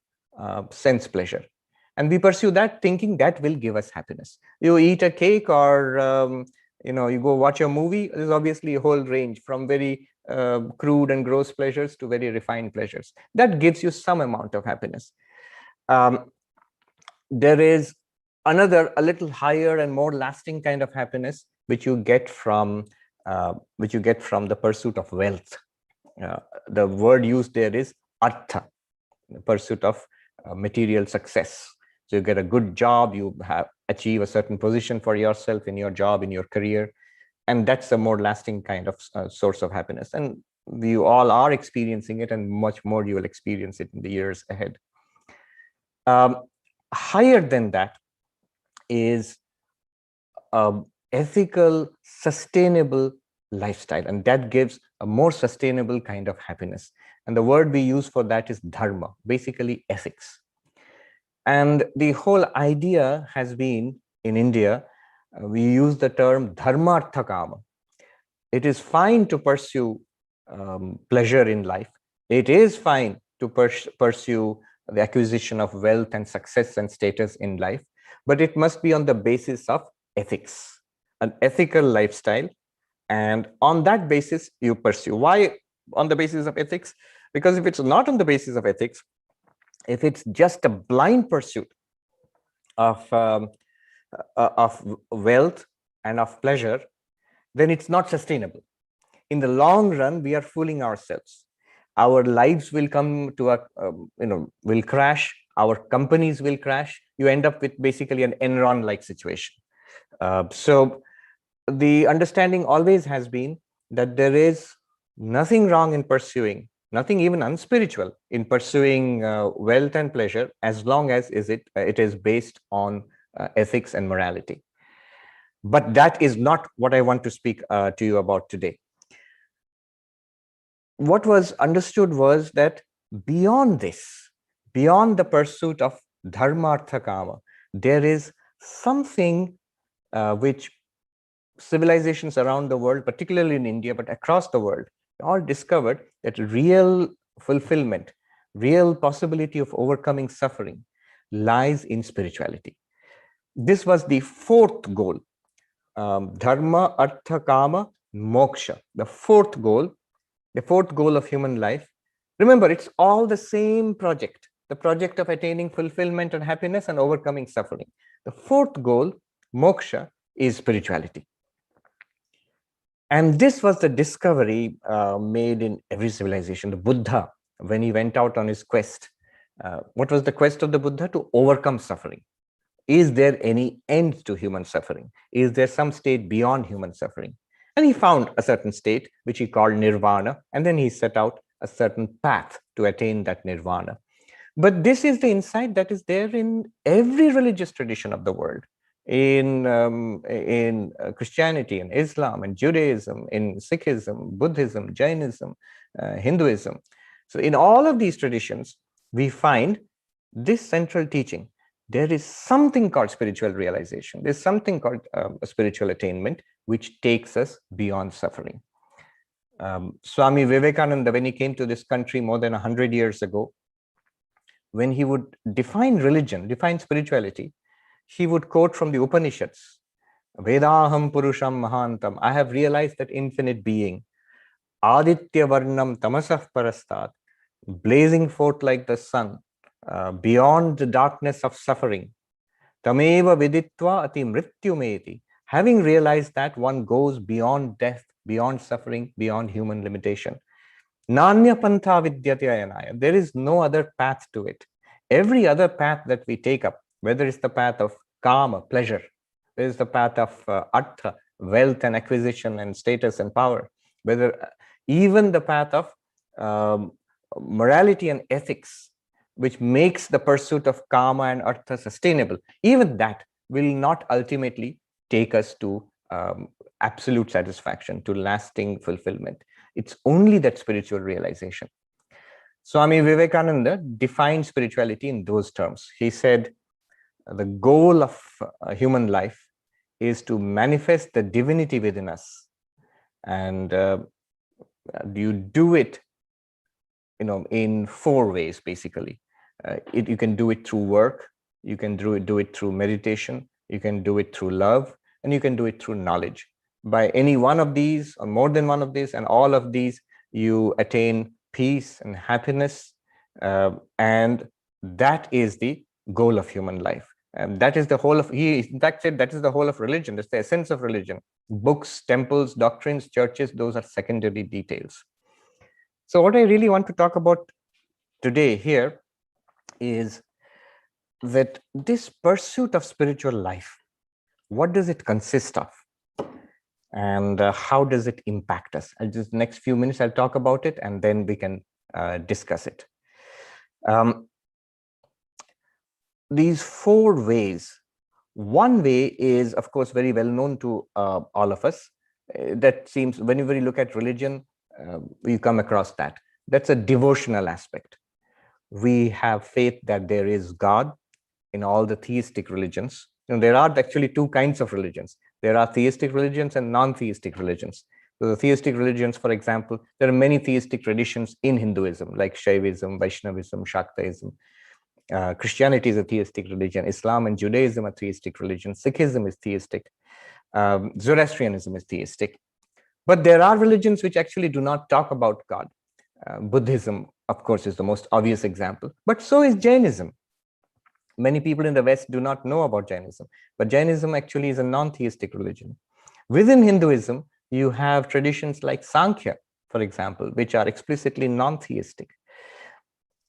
sense pleasure. And we pursue that thinking that will give us happiness. You eat a cake or you go watch a movie. There's obviously a whole range from very crude and gross pleasures to very refined pleasures. That gives you some amount of happiness. There is a little higher and more lasting kind of happiness which you get from the pursuit of wealth. The word used there is artha, the pursuit of material success. So you get a good job, you achieve a certain position for yourself in your job, in your career, and that's a more lasting kind of source of happiness. And we all are experiencing it, and much more you will experience it in the years ahead. Higher than that is ethical, sustainable lifestyle, and that gives a more sustainable kind of happiness. And the word we use for that is dharma, basically ethics. And the whole idea has been in India, we use the term dharma artha kama. It is fine to pursue pleasure in life. It is fine to pursue the acquisition of wealth and success and status in life, but it must be on the basis of ethics, an ethical lifestyle. And on that basis, you pursue. Why on the basis of ethics? Because if it's not on the basis of ethics, if it's just a blind pursuit of wealth and of pleasure, then it's not sustainable. In the long run, we are fooling ourselves. Our lives will come to a, will crash. Our companies will crash. You end up with basically an Enron-like situation. So the understanding always has been that there is nothing wrong in pursuing, nothing even unspiritual in pursuing wealth and pleasure, as long as it is based on ethics and morality. But that is not what I want to speak to you about today. What was understood was that beyond this, beyond the pursuit of dharma artha kama, there is something which civilizations around the world, particularly in India, but across the world, all discovered that real fulfillment, real possibility of overcoming suffering lies in spirituality. This was the fourth goal, dharma, artha, kama, moksha, the fourth goal of human life. Remember, it's all the same project, the project of attaining fulfillment and happiness and overcoming suffering. The fourth goal, moksha, is spirituality. And this was the discovery made in every civilization. The Buddha, when he went out on his quest, what was the quest of the Buddha? To overcome suffering. Is there any end to human suffering? Is there some state beyond human suffering? And he found a certain state, which he called nirvana, and then he set out a certain path to attain that nirvana. But this is the insight that is there in every religious tradition of the world. In Christianity and Islam and Judaism, in Sikhism, Buddhism, Jainism, Hinduism. So in all of these traditions, we find this central teaching. There is something called spiritual realization. There's something called a spiritual attainment, which takes us beyond suffering. Swami Vivekananda, when he came to this country more than 100 years ago, when he would define religion, define spirituality, he would quote from the Upanishads, Vedaham Purusham Mahantam, I have realized that infinite being, Aditya Varnam Tamasah Parastat, blazing forth like the sun, beyond the darkness of suffering, Tameva Viditva Ati Mrityumeti, having realized that one goes beyond death, beyond suffering, beyond human limitation. Nanya Pantha Vidyate Ayanaya, there is no other path to it. Every other path that we take up, whether it's the path of kama, pleasure, whether it's the path of artha, wealth and acquisition and status and power, whether even the path of morality and ethics, which makes the pursuit of kama and artha sustainable, even that will not ultimately take us to absolute satisfaction, to lasting fulfillment. It's only that spiritual realization. Swami Vivekananda defined spirituality in those terms. He said, the goal of human life is to manifest the divinity within us. And you do it, in four ways, basically. You can do it through work, you can do it through meditation, you can do it through love, and you can do it through knowledge. By any one of these, or more than one of these, and all of these, you attain peace and happiness. And that is the goal of human life. And that is the whole of, he in fact said, that is the whole of religion. That's the essence of religion. Books, temples, doctrines, churches, those are secondary details. So what I really want to talk about today here is that this pursuit of spiritual life, what does it consist of? And how does it impact us? Just the next few minutes, I'll talk about it, and then we can discuss it. These four ways. One way is, of course, very well known to all of us. That seems, whenever you look at religion, you come across that. That's a devotional aspect. We have faith that there is God in all the theistic religions. There are actually two kinds of religions. There are theistic religions and non-theistic religions. So the theistic religions, for example, there are many theistic traditions in Hinduism, like Shaivism, Vaishnavism, Shaktaism. Christianity is a theistic religion. Islam and Judaism are theistic religions. Sikhism is theistic. Zoroastrianism is theistic. But there are religions which actually do not talk about God. Buddhism, of course, is the most obvious example, but so is Jainism. Many people in the West do not know about Jainism, but Jainism actually is a non-theistic religion. Within Hinduism, you have traditions like Sankhya, for example, which are explicitly non-theistic.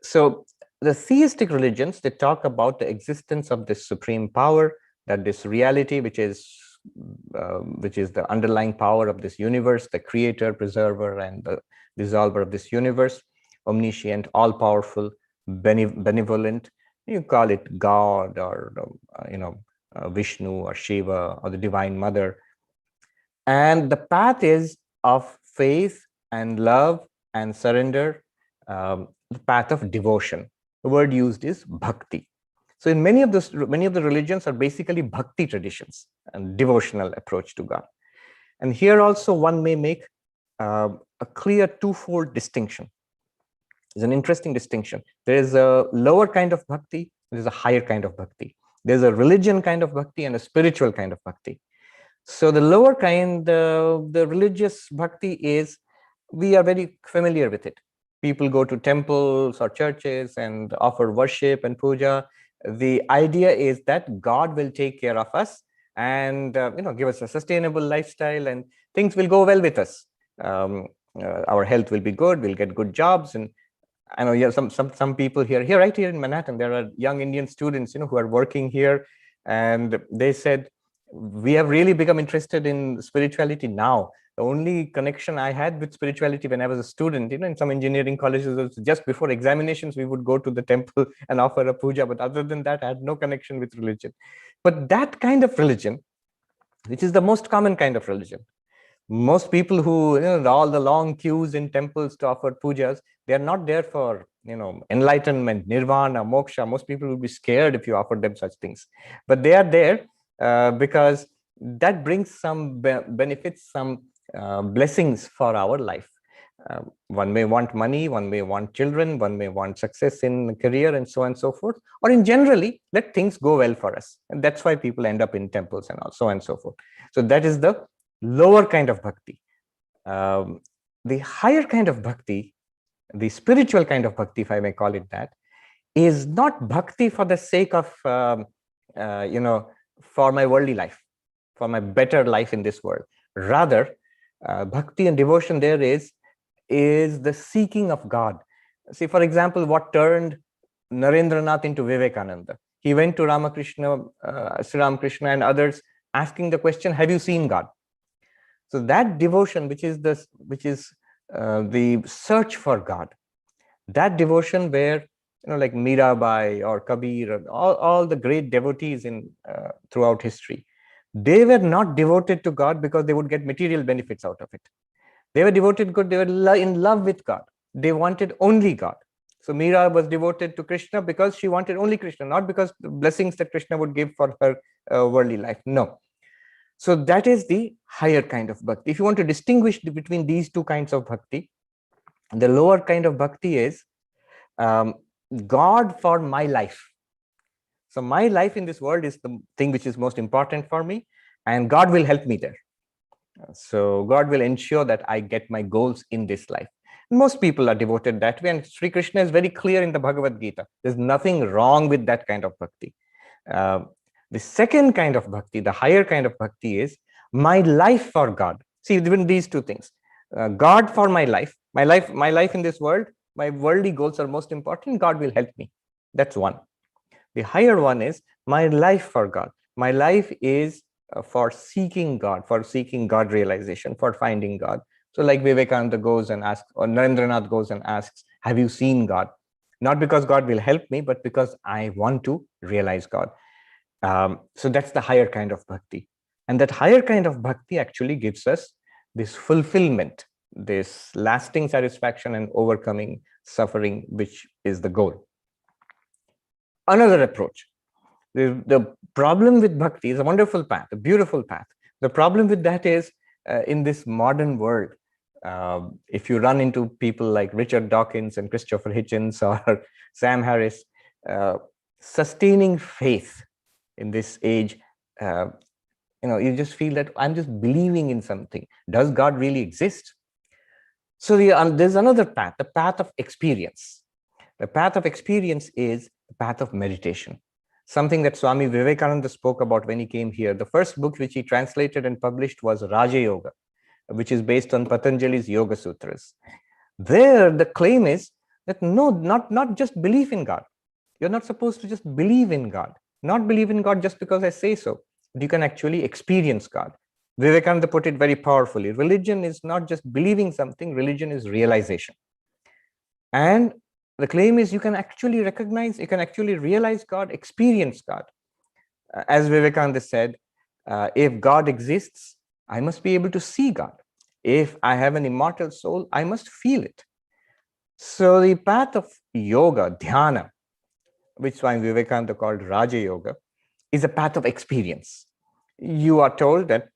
So the theistic religions, they talk about the existence of this supreme power, that this reality, which is the underlying power of this universe, the creator, preserver, and the dissolver of this universe, omniscient, all-powerful, benevolent. You call it God, or Vishnu or Shiva, or the Divine Mother. And the path is of faith and love and surrender, the path of devotion. The word used is bhakti. So in many of the religions are basically bhakti traditions and devotional approach to God. And here also one may make a clear twofold distinction. It's an interesting distinction. There is a lower kind of bhakti, there is a higher kind of bhakti. There's a religion kind of bhakti and a spiritual kind of bhakti. So the lower kind, the religious bhakti is, we are very familiar with it. People go to temples or churches and offer worship and puja. The idea is that God will take care of us and give us a sustainable lifestyle, and things will go well with us. Our health will be good. We'll get good jobs. And I know some people here right here in Manhattan, there are young Indian students who are working here, and they said, we have really become interested in spirituality now. The only connection I had with spirituality when I was a student, in some engineering colleges, was just before examinations, we would go to the temple and offer a puja. But other than that, I had no connection with religion. But that kind of religion, which is the most common kind of religion, most people who, all the long queues in temples to offer pujas, they are not there for, enlightenment, nirvana, moksha. Most people will be scared if you offer them such things. But they are there because that brings some benefits, some blessings for our life. One may want money, one may want children, one may want success in career, and so on and so forth. Or in generally, let things go well for us. And that's why people end up in temples and so on and so forth. So that is the lower kind of bhakti. The higher kind of bhakti, the spiritual kind of bhakti, if I may call it that, is not bhakti for the sake of, for my worldly life, for my better life in this world. Rather, bhakti and devotion there is the seeking of God. See, for example, what turned Narendranath into Vivekananda. He went to Ramakrishna, Sri Ramakrishna and others, asking the question, have you seen God? So that devotion, which is the search for God, that devotion where, like Mirabai or Kabir, all the great devotees throughout history, they were not devoted to God because they would get material benefits out of it. They were devoted to God. They were in love with God. They wanted only God. So Mira was devoted to Krishna because she wanted only Krishna, not because the blessings that Krishna would give for her worldly life. No. So that is the higher kind of bhakti. If you want to distinguish between these two kinds of bhakti, the lower kind of bhakti is God for my life. So my life in this world is the thing which is most important for me, and God will help me there. So God will ensure that I get my goals in this life. Most people are devoted that way, and Sri Krishna is very clear in the Bhagavad Gita. There's nothing wrong with that kind of bhakti. The second kind of bhakti, the higher kind of bhakti, is my life for God. See, even these two things, God for my life in this world, my worldly goals are most important. God will help me. That's one. The higher one is my life for God. My life is for seeking God realization, for finding God. So like Vivekananda goes and asks, or Narendranath goes and asks, have you seen God? Not because God will help me, but because I want to realize God. So that's the higher kind of bhakti. And that higher kind of bhakti actually gives us this fulfillment, this lasting satisfaction and overcoming suffering, which is the goal. Another approach. The problem with bhakti is a wonderful path, a beautiful path. The problem with that is in this modern world, if you run into people like Richard Dawkins and Christopher Hitchens or Sam Harris, sustaining faith in this age, you just feel that I'm just believing in something. Does God really exist? So there's another path, the path of experience. The path of experience is the path of meditation. Something that Swami Vivekananda spoke about when he came here. The first book which he translated and published was Raja Yoga, which is based on Patanjali's Yoga Sutras. There, the claim is that no, not just belief in God. You're not supposed to just believe in God. Not believe in God just because I say so. But you can actually experience God. Vivekananda put it very powerfully. Religion is not just believing something. Religion is realization. And the claim is you can actually recognize, you can actually realize God, experience God. As Vivekananda said, if God exists, I must be able to see God. If I have an immortal soul, I must feel it. So the path of yoga, dhyana, which Swami Vivekananda called Raja Yoga, is a path of experience. You are told that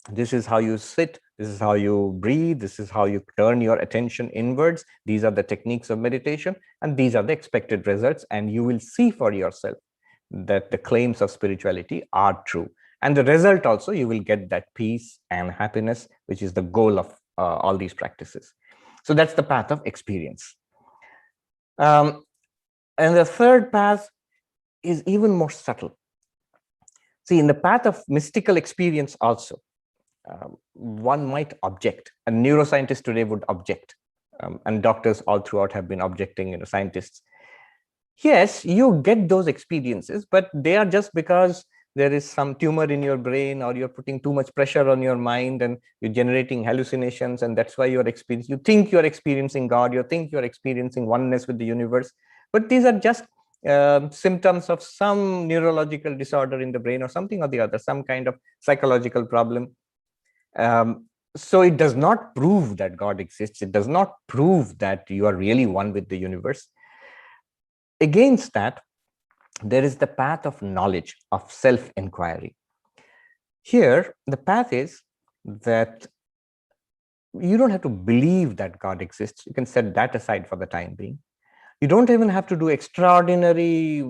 this is how you sit, this is how you breathe, this is how you turn your attention inwards. These are the techniques of meditation, and these are the expected results. And you will see for yourself that the claims of spirituality are true. And the result also, you will get that peace and happiness, which is the goal of all these practices. So that's the path of experience. And the third path is even more subtle. See, in the path of mystical experience also, one might object. A neuroscientist today would object, and doctors all throughout have been objecting, scientists. Yes, you get those experiences, but they are just because there is some tumor in your brain, or you're putting too much pressure on your mind and you're generating hallucinations, and that's why you think you're experiencing God, you think you're experiencing oneness with the universe, but these are just symptoms of some neurological disorder in the brain or something or the other, some kind of psychological problem. So it does not prove that God exists. It does not prove that you are really one with the universe. Against that, there is the path of knowledge, of self-inquiry. Here, the path is that you don't have to believe that God exists. You can set that aside for the time being. You don't even have to do extraordinary,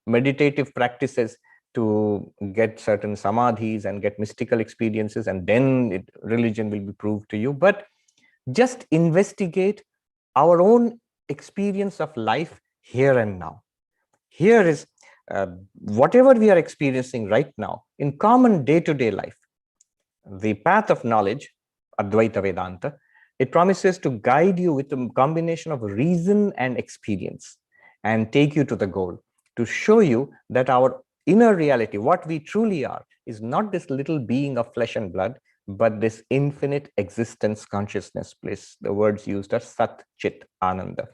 meditative practices to get certain samadhis and get mystical experiences, and then religion will be proved to you. But just investigate our own experience of life here and now. Here is whatever we are experiencing right now in common day-to-day life. The path of knowledge, Advaita Vedanta, it promises to guide you with a combination of reason and experience and take you to the goal, to show you that our inner reality, what we truly are, is not this little being of flesh and blood, but this infinite existence consciousness bliss. The words used are Sat Chit Ananda.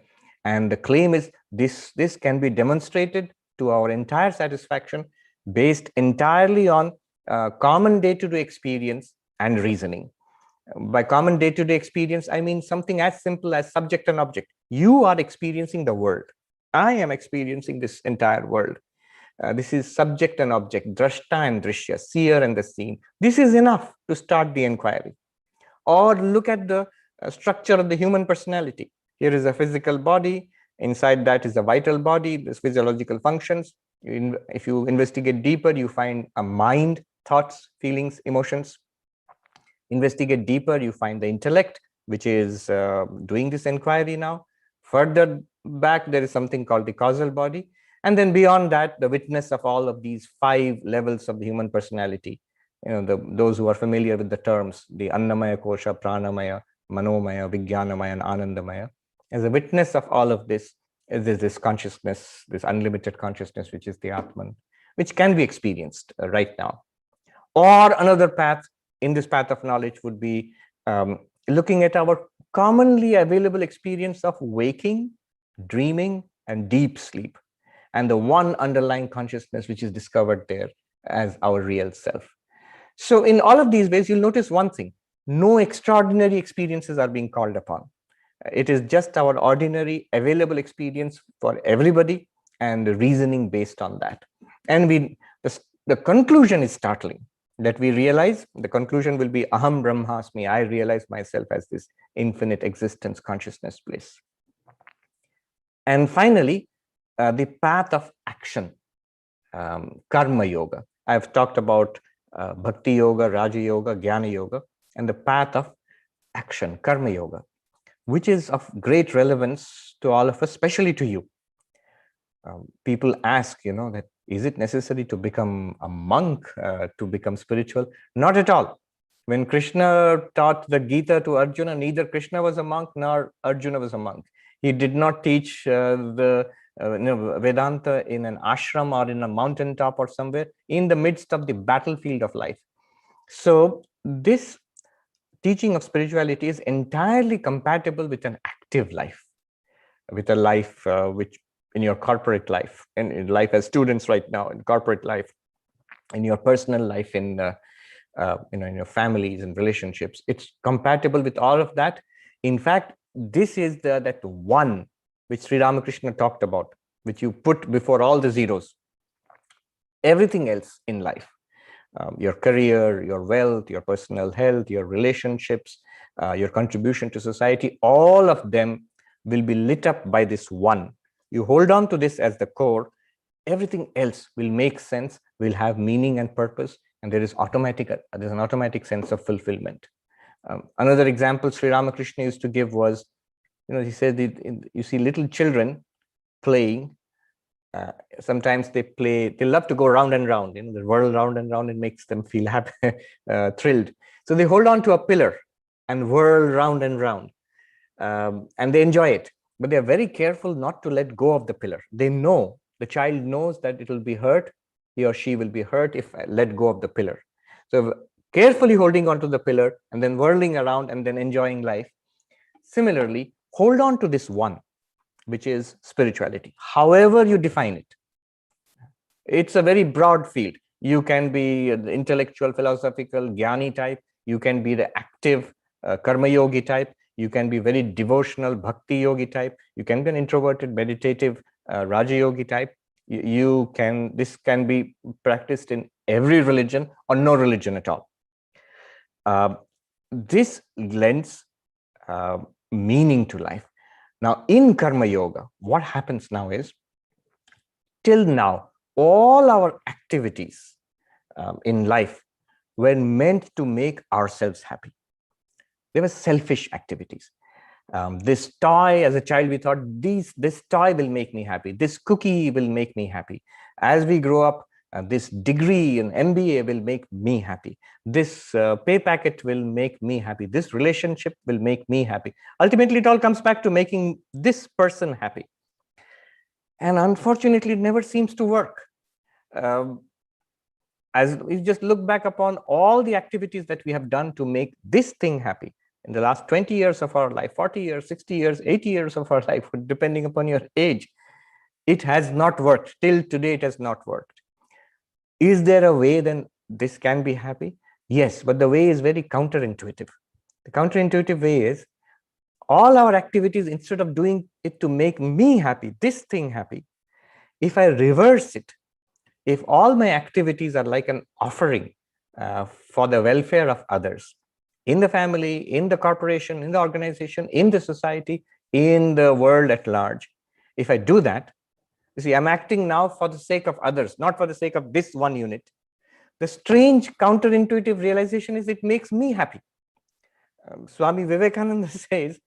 And the claim is this can be demonstrated to our entire satisfaction based entirely on common day-to-day experience and reasoning. By common day-to-day experience, I mean something as simple as subject and object. You are experiencing the world. I am experiencing this entire world. This is subject and object, drashta and drishya, seer and the seen. This is enough to start the inquiry. Or look at the structure of the human personality. Here is a physical body. Inside that is a vital body, this physiological functions. If you investigate deeper, you find a mind, thoughts, feelings, emotions. Investigate deeper, you find the intellect, which is doing this inquiry now. Further back, there is something called the causal body. And then beyond that, the witness of all of these 5 levels of the human personality. Those who are familiar with the terms, the Annamaya, Kosha, Pranamaya, Manomaya, Vijnanamaya, and Anandamaya. As a witness of all of this, is this consciousness, this unlimited consciousness, which is the Atman, which can be experienced right now. Or another path in this path of knowledge would be looking at our commonly available experience of waking, dreaming, and deep sleep, and the one underlying consciousness which is discovered there as our real self. So in all of these ways, you'll notice one thing. No extraordinary experiences are being called upon. It is just our ordinary available experience for everybody and the reasoning based on that. And the conclusion is startling, that we realize the conclusion will be Aham Brahmasmi, I realize myself as this infinite existence consciousness bliss. And finally, the path of action, karma yoga. I've talked about bhakti yoga, raja yoga, jnana yoga, and the path of action, karma yoga, which is of great relevance to all of us, especially to you. People ask, that is it necessary to become a monk to become spiritual? Not at all. When Krishna taught the Gita to Arjuna, neither Krishna was a monk nor Arjuna was a monk. He did not teach the Vedanta in an ashram or in a mountaintop or somewhere in the midst of the battlefield of life. So this teaching of spirituality is entirely compatible with an active life, with a life which in your corporate life, and in life as students right now, in corporate life, in your personal life, in in your families and relationships. It's compatible with all of that. In fact, this is that one which Sri Ramakrishna talked about, which you put before all the zeros. Everything else in life, your career, your wealth, your personal health, your relationships, your contribution to society, all of them will be lit up by this one. You hold on to this as the core, everything else will make sense, will have meaning and purpose, and there's an automatic sense of fulfillment. Another example Sri Ramakrishna used to give was, he said, you see little children playing. Sometimes they love to go round and round, the whirl round and round, it makes them feel happy, thrilled. So they hold on to a pillar and whirl round and round, and they enjoy it. But they're very careful not to let go of the pillar. They know, the child knows that it will be hurt, he or she will be hurt if I let go of the pillar. So carefully holding on to the pillar and then whirling around and then enjoying life. Similarly, hold on to this one, which is spirituality, however you define it. It's a very broad field. You can be the intellectual, philosophical, jnani type. You can be the active karma yogi type. You can be very devotional bhakti yogi type. You can be an introverted, meditative raja yogi type. This can be practiced in every religion or no religion at all. This lends meaning to life. Now, in karma yoga, what happens now is, till now, all our activities in life were meant to make ourselves happy. They were selfish activities. This toy, as a child, we thought this toy will make me happy. This cookie will make me happy. As we grow up, this degree in MBA will make me happy. This pay packet will make me happy. This relationship will make me happy. Ultimately, it all comes back to making this person happy. And unfortunately, it never seems to work. As we just look back upon all the activities that we have done to make this thing happy in the last 20 years of our life, 40 years, 60 years, 80 years of our life, depending upon your age, it has not worked. Till today, it has not worked. Is there a way then this can be happy? Yes, but the way is very counterintuitive. The counterintuitive way is, all our activities, instead of doing it to make me happy, this thing happy, if I reverse it, if all my activities are like an offering for the welfare of others, in the family, in the corporation, in the organization, in the society, in the world at large, if I do that, you see, I'm acting now for the sake of others, not for the sake of this one unit. The strange counterintuitive realization is it makes me happy. Swami Vivekananda says,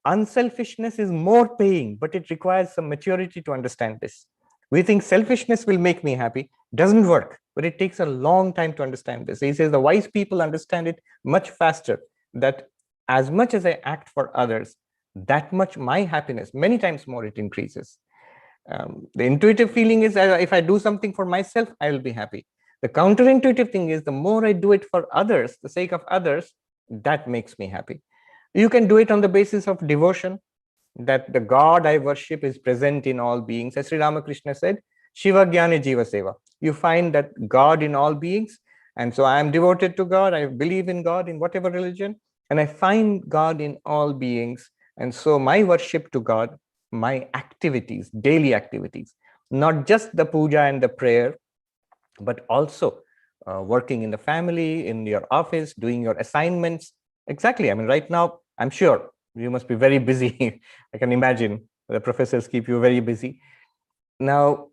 unselfishness is more paying, but it requires some maturity to understand this. We think selfishness will make me happy. Doesn't work, but it takes a long time to understand this. He says the wise people understand it much faster, that as much as I act for others, that much my happiness, many times more, it increases. The intuitive feeling is if I do something for myself, I will be happy. The counterintuitive thing is the more I do it for others, the sake of others, that makes me happy. You can do it on the basis of devotion, that the God I worship is present in all beings. As Sri Ramakrishna said, Shiva Jnani Jiva Seva. You find that God in all beings, And so I am devoted to God. I believe in God in whatever religion, and I find God in all beings. And so my worship to God, my activities, daily activities, not just the puja and the prayer, but also working in the family, in your office, doing your assignments. Exactly. I mean, right now, I'm sure you must be very busy. I can imagine the professors keep you very busy. Now,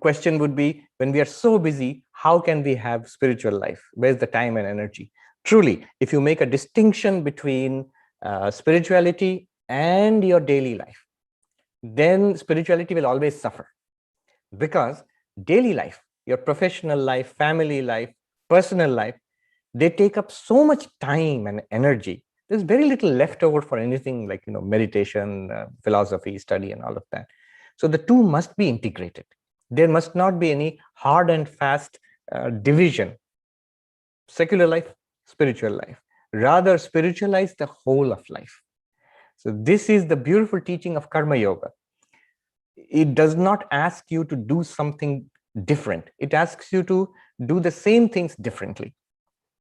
question would be, when we are so busy, how can we have spiritual life? Where's the time and energy? Truly, if you make a distinction between spirituality and your daily life, then spirituality will always suffer, because daily life, your professional life, family life, personal life, they take up so much time and energy. There's very little left over for anything like, meditation, philosophy, study, and all of that. So the two must be integrated. There must not be any hard and fast division, secular life, spiritual life. Rather, spiritualize the whole of life. So this is the beautiful teaching of Karma Yoga. It does not ask you to do something different. It asks you to do the same things differently.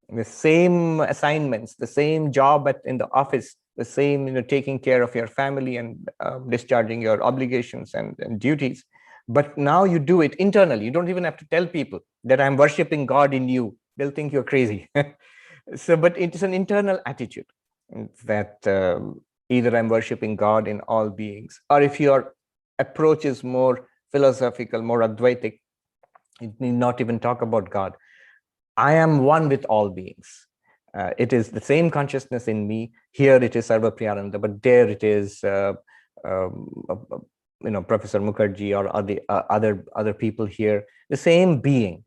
The same assignments, the same job in the office, the same taking care of your family and discharging your obligations and duties. But now you do it internally. You don't even have to tell people that I'm worshiping God in you. They'll think you're crazy. But it is an internal attitude that either I'm worshiping God in all beings, or if your approach is more philosophical, more Advaitic, you need not even talk about God. I am one with all beings. It is the same consciousness in me. Here it is Sarvapriyananda, but there it is Professor Mukherjee or other people here, the same being.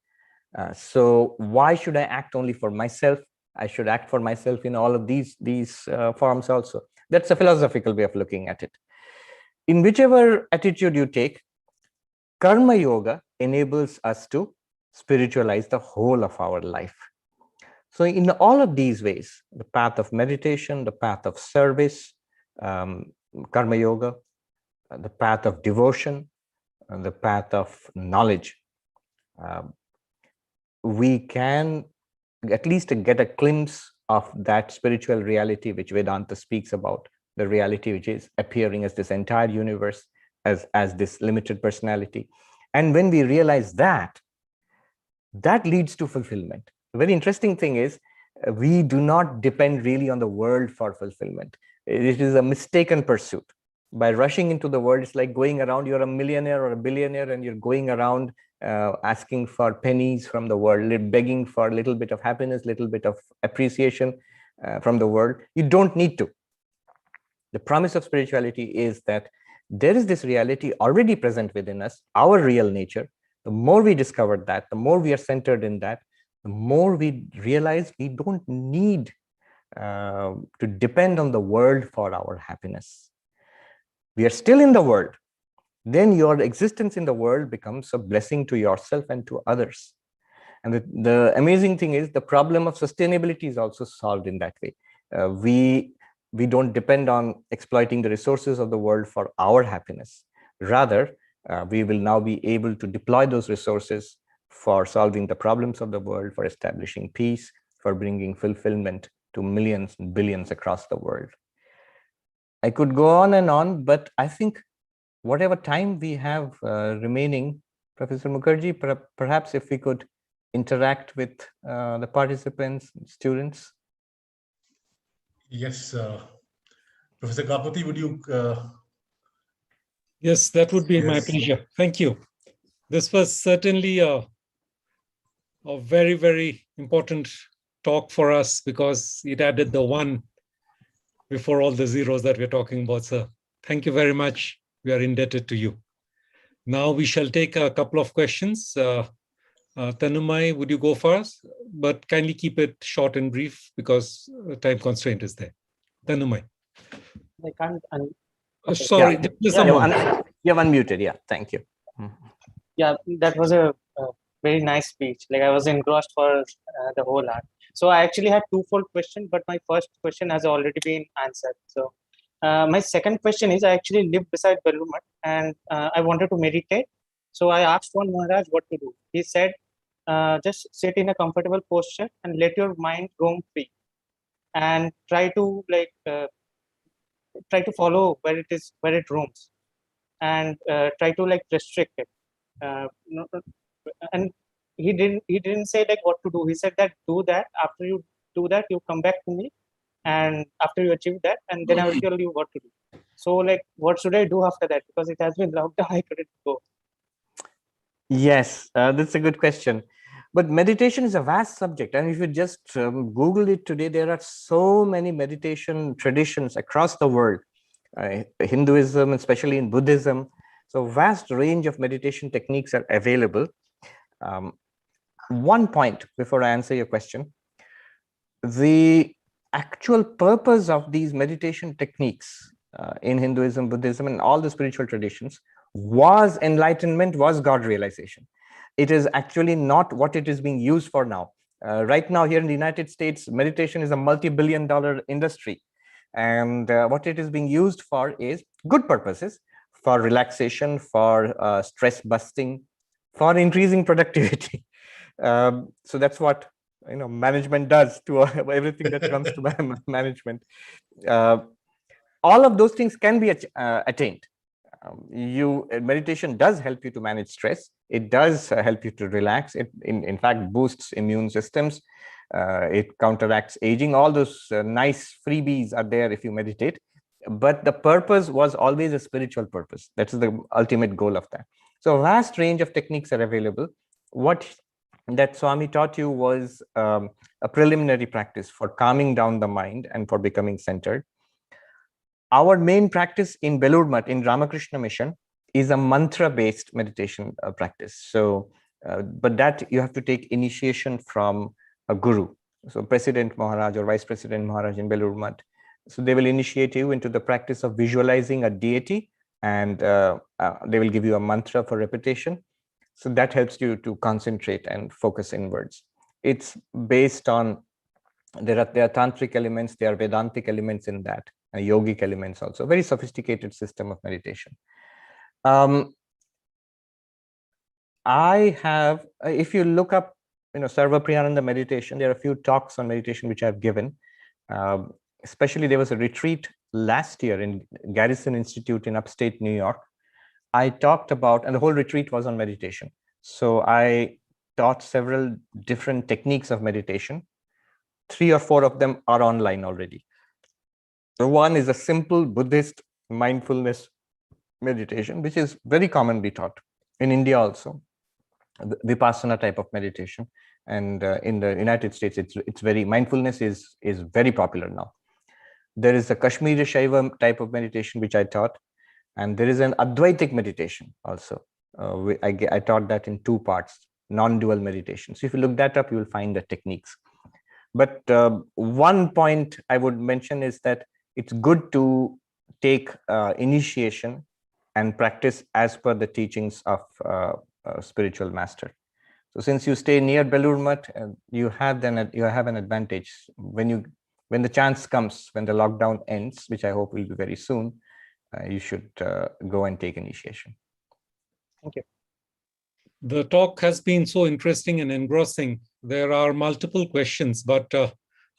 So why should I act only for myself? I should act for myself in all of these forms also. That's a philosophical way of looking at it. In whichever attitude you take, Karma Yoga enables us to spiritualize the whole of our life. So in all of these ways, the path of meditation, the path of service, Karma Yoga, the path of devotion, and the path of knowledge, we can at least get a glimpse of that spiritual reality which Vedanta speaks about, the reality which is appearing as this entire universe, as this limited personality. And when we realize that leads to fulfillment. The very interesting thing is, we do not depend really on the world for fulfillment. It is a mistaken pursuit. By rushing into the world, it's like going around, you're a millionaire or a billionaire, and you're going around asking for pennies from the world, begging for a little bit of happiness, little bit of appreciation from the world. You don't need to. The promise of spirituality is that there is this reality already present within us, our real nature. The more we discover that, the more we are centered in that, the more we realize we don't need to depend on the world for our happiness. We are still in the world. Then your existence in the world becomes a blessing to yourself and to others. And the amazing thing is, the problem of sustainability is also solved in that way. We don't depend on exploiting the resources of the world for our happiness. Rather, we will now be able to deploy those resources for solving the problems of the world, for establishing peace, for bringing fulfillment to millions and billions across the world. I could go on, but I think whatever time we have remaining, Professor Mukherjee, perhaps if we could interact with the participants, students. Yes, Professor Kapati, would you? Yes, that would be Yes. my pleasure. Thank you. This was certainly a very, very important talk for us, because it added the one before all the zeros that we're talking about, sir. Thank you very much. We are indebted to you. Now we shall take a couple of questions. Tanumai, would you go first? But kindly keep it short and brief, because time constraint is there. Tanumai. I can't. Sorry, Yeah. there's someone. You're unmuted. Yeah, thank you. Yeah, that was a very nice speech. Like, I was engrossed for the whole hour. So I actually had twofold question, but my first question has already been answered. So my second question is, I actually live beside Bellumat, and I wanted to meditate. So I asked one Maharaj what to do. He said, just sit in a comfortable posture and let your mind roam free, and try to follow where it roams, and try to restrict it. And he didn't say what to do. He said that do that. After you do that, you come back to me, and after you achieve that, and then I will tell you what to do. So what should I do after that? Because it has been locked down, I couldn't go. Yes, that's a good question. But meditation is a vast subject. And if you just Google it today, there are so many meditation traditions across the world, Hinduism, especially in Buddhism. So vast range of meditation techniques are available. One point before I answer your question, the actual purpose of these meditation techniques in Hinduism, Buddhism, and all the spiritual traditions was enlightenment, was God realization. It is actually not what it is being used for now. Right now here in the United States, meditation is a multi-billion-dollar industry. And what it is being used for is good purposes, for relaxation, for stress busting, for increasing productivity. So that's what management does to everything that comes to management. All of those things can be attained. Meditation does help you to manage stress. It does help you to relax. It in fact boosts immune systems. It counteracts aging. All those nice freebies are there if you meditate. But the purpose was always a spiritual purpose. That's the ultimate goal of that. So a vast range of techniques are available. What that Swami taught you was a preliminary practice for calming down the mind and for becoming centered. Our main practice in Belur Math, in Ramakrishna Mission, is a mantra-based meditation practice. So, but that you have to take initiation from a guru. So President Maharaj or Vice President Maharaj in Belur Math. So they will initiate you into the practice of visualizing a deity, and they will give you a mantra for repetition. So that helps you to concentrate and focus inwards. It's based on, there are tantric elements, there are Vedantic elements in that. Yogic elements also, very sophisticated system of meditation. I have, if you look up, Sarvapriyananda meditation, there are a few talks on meditation which I've given. Especially there was a retreat last year in Garrison Institute in upstate New York. I talked about, and the whole retreat was on meditation. So I taught several different techniques of meditation. 3 or 4 of them are online already. The one is a simple Buddhist mindfulness meditation, which is very commonly taught in India also, the Vipassana type of meditation. And in the United States, it's very, mindfulness is very popular now. There is a Kashmiri Shaiva type of meditation, which I taught. And there is an Advaitic meditation also. I taught that in 2 parts, non-dual meditation. So if you look that up, you will find the techniques. But one point I would mention is that it's good to take initiation and practice as per the teachings of a spiritual master. So since you stay near Belur Math, you have an advantage. When the chance comes, when the lockdown ends, which I hope will be very soon, you should go and take initiation. Thank you. The talk has been so interesting and engrossing. There are multiple questions, but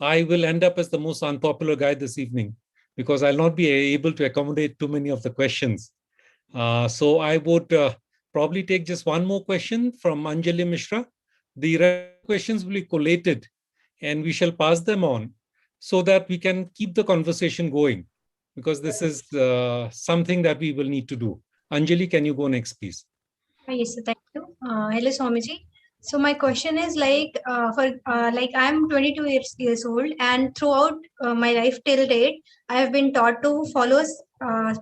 I will end up as the most unpopular guy this evening because I'll not be able to accommodate too many of the questions. So I would probably take just one more question from Anjali Mishra. The rest questions will be collated and we shall pass them on so that we can keep the conversation going, because this is something that we will need to do. Anjali, can you go next, please? Yes, thank you. Hello, Swamiji. So my question is I'm 22 years old, and throughout my life till date, I have been taught to follow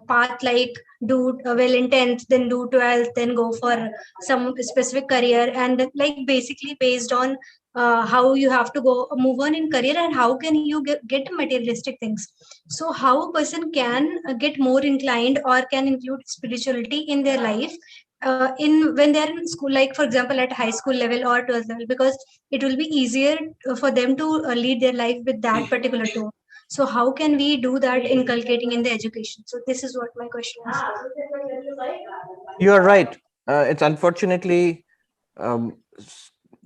path like do well in 10th, then do 12th, then go for some specific career, and basically based on how you have to go move on in career and how can you get materialistic things. So how a person can get more inclined or can include spirituality in their life when they're in school, like for example at high school level or 12th level, because it will be easier for them to lead their life with that particular tone. So how can we do that inculcating in the education? So this is what my question is. You are right. It's unfortunately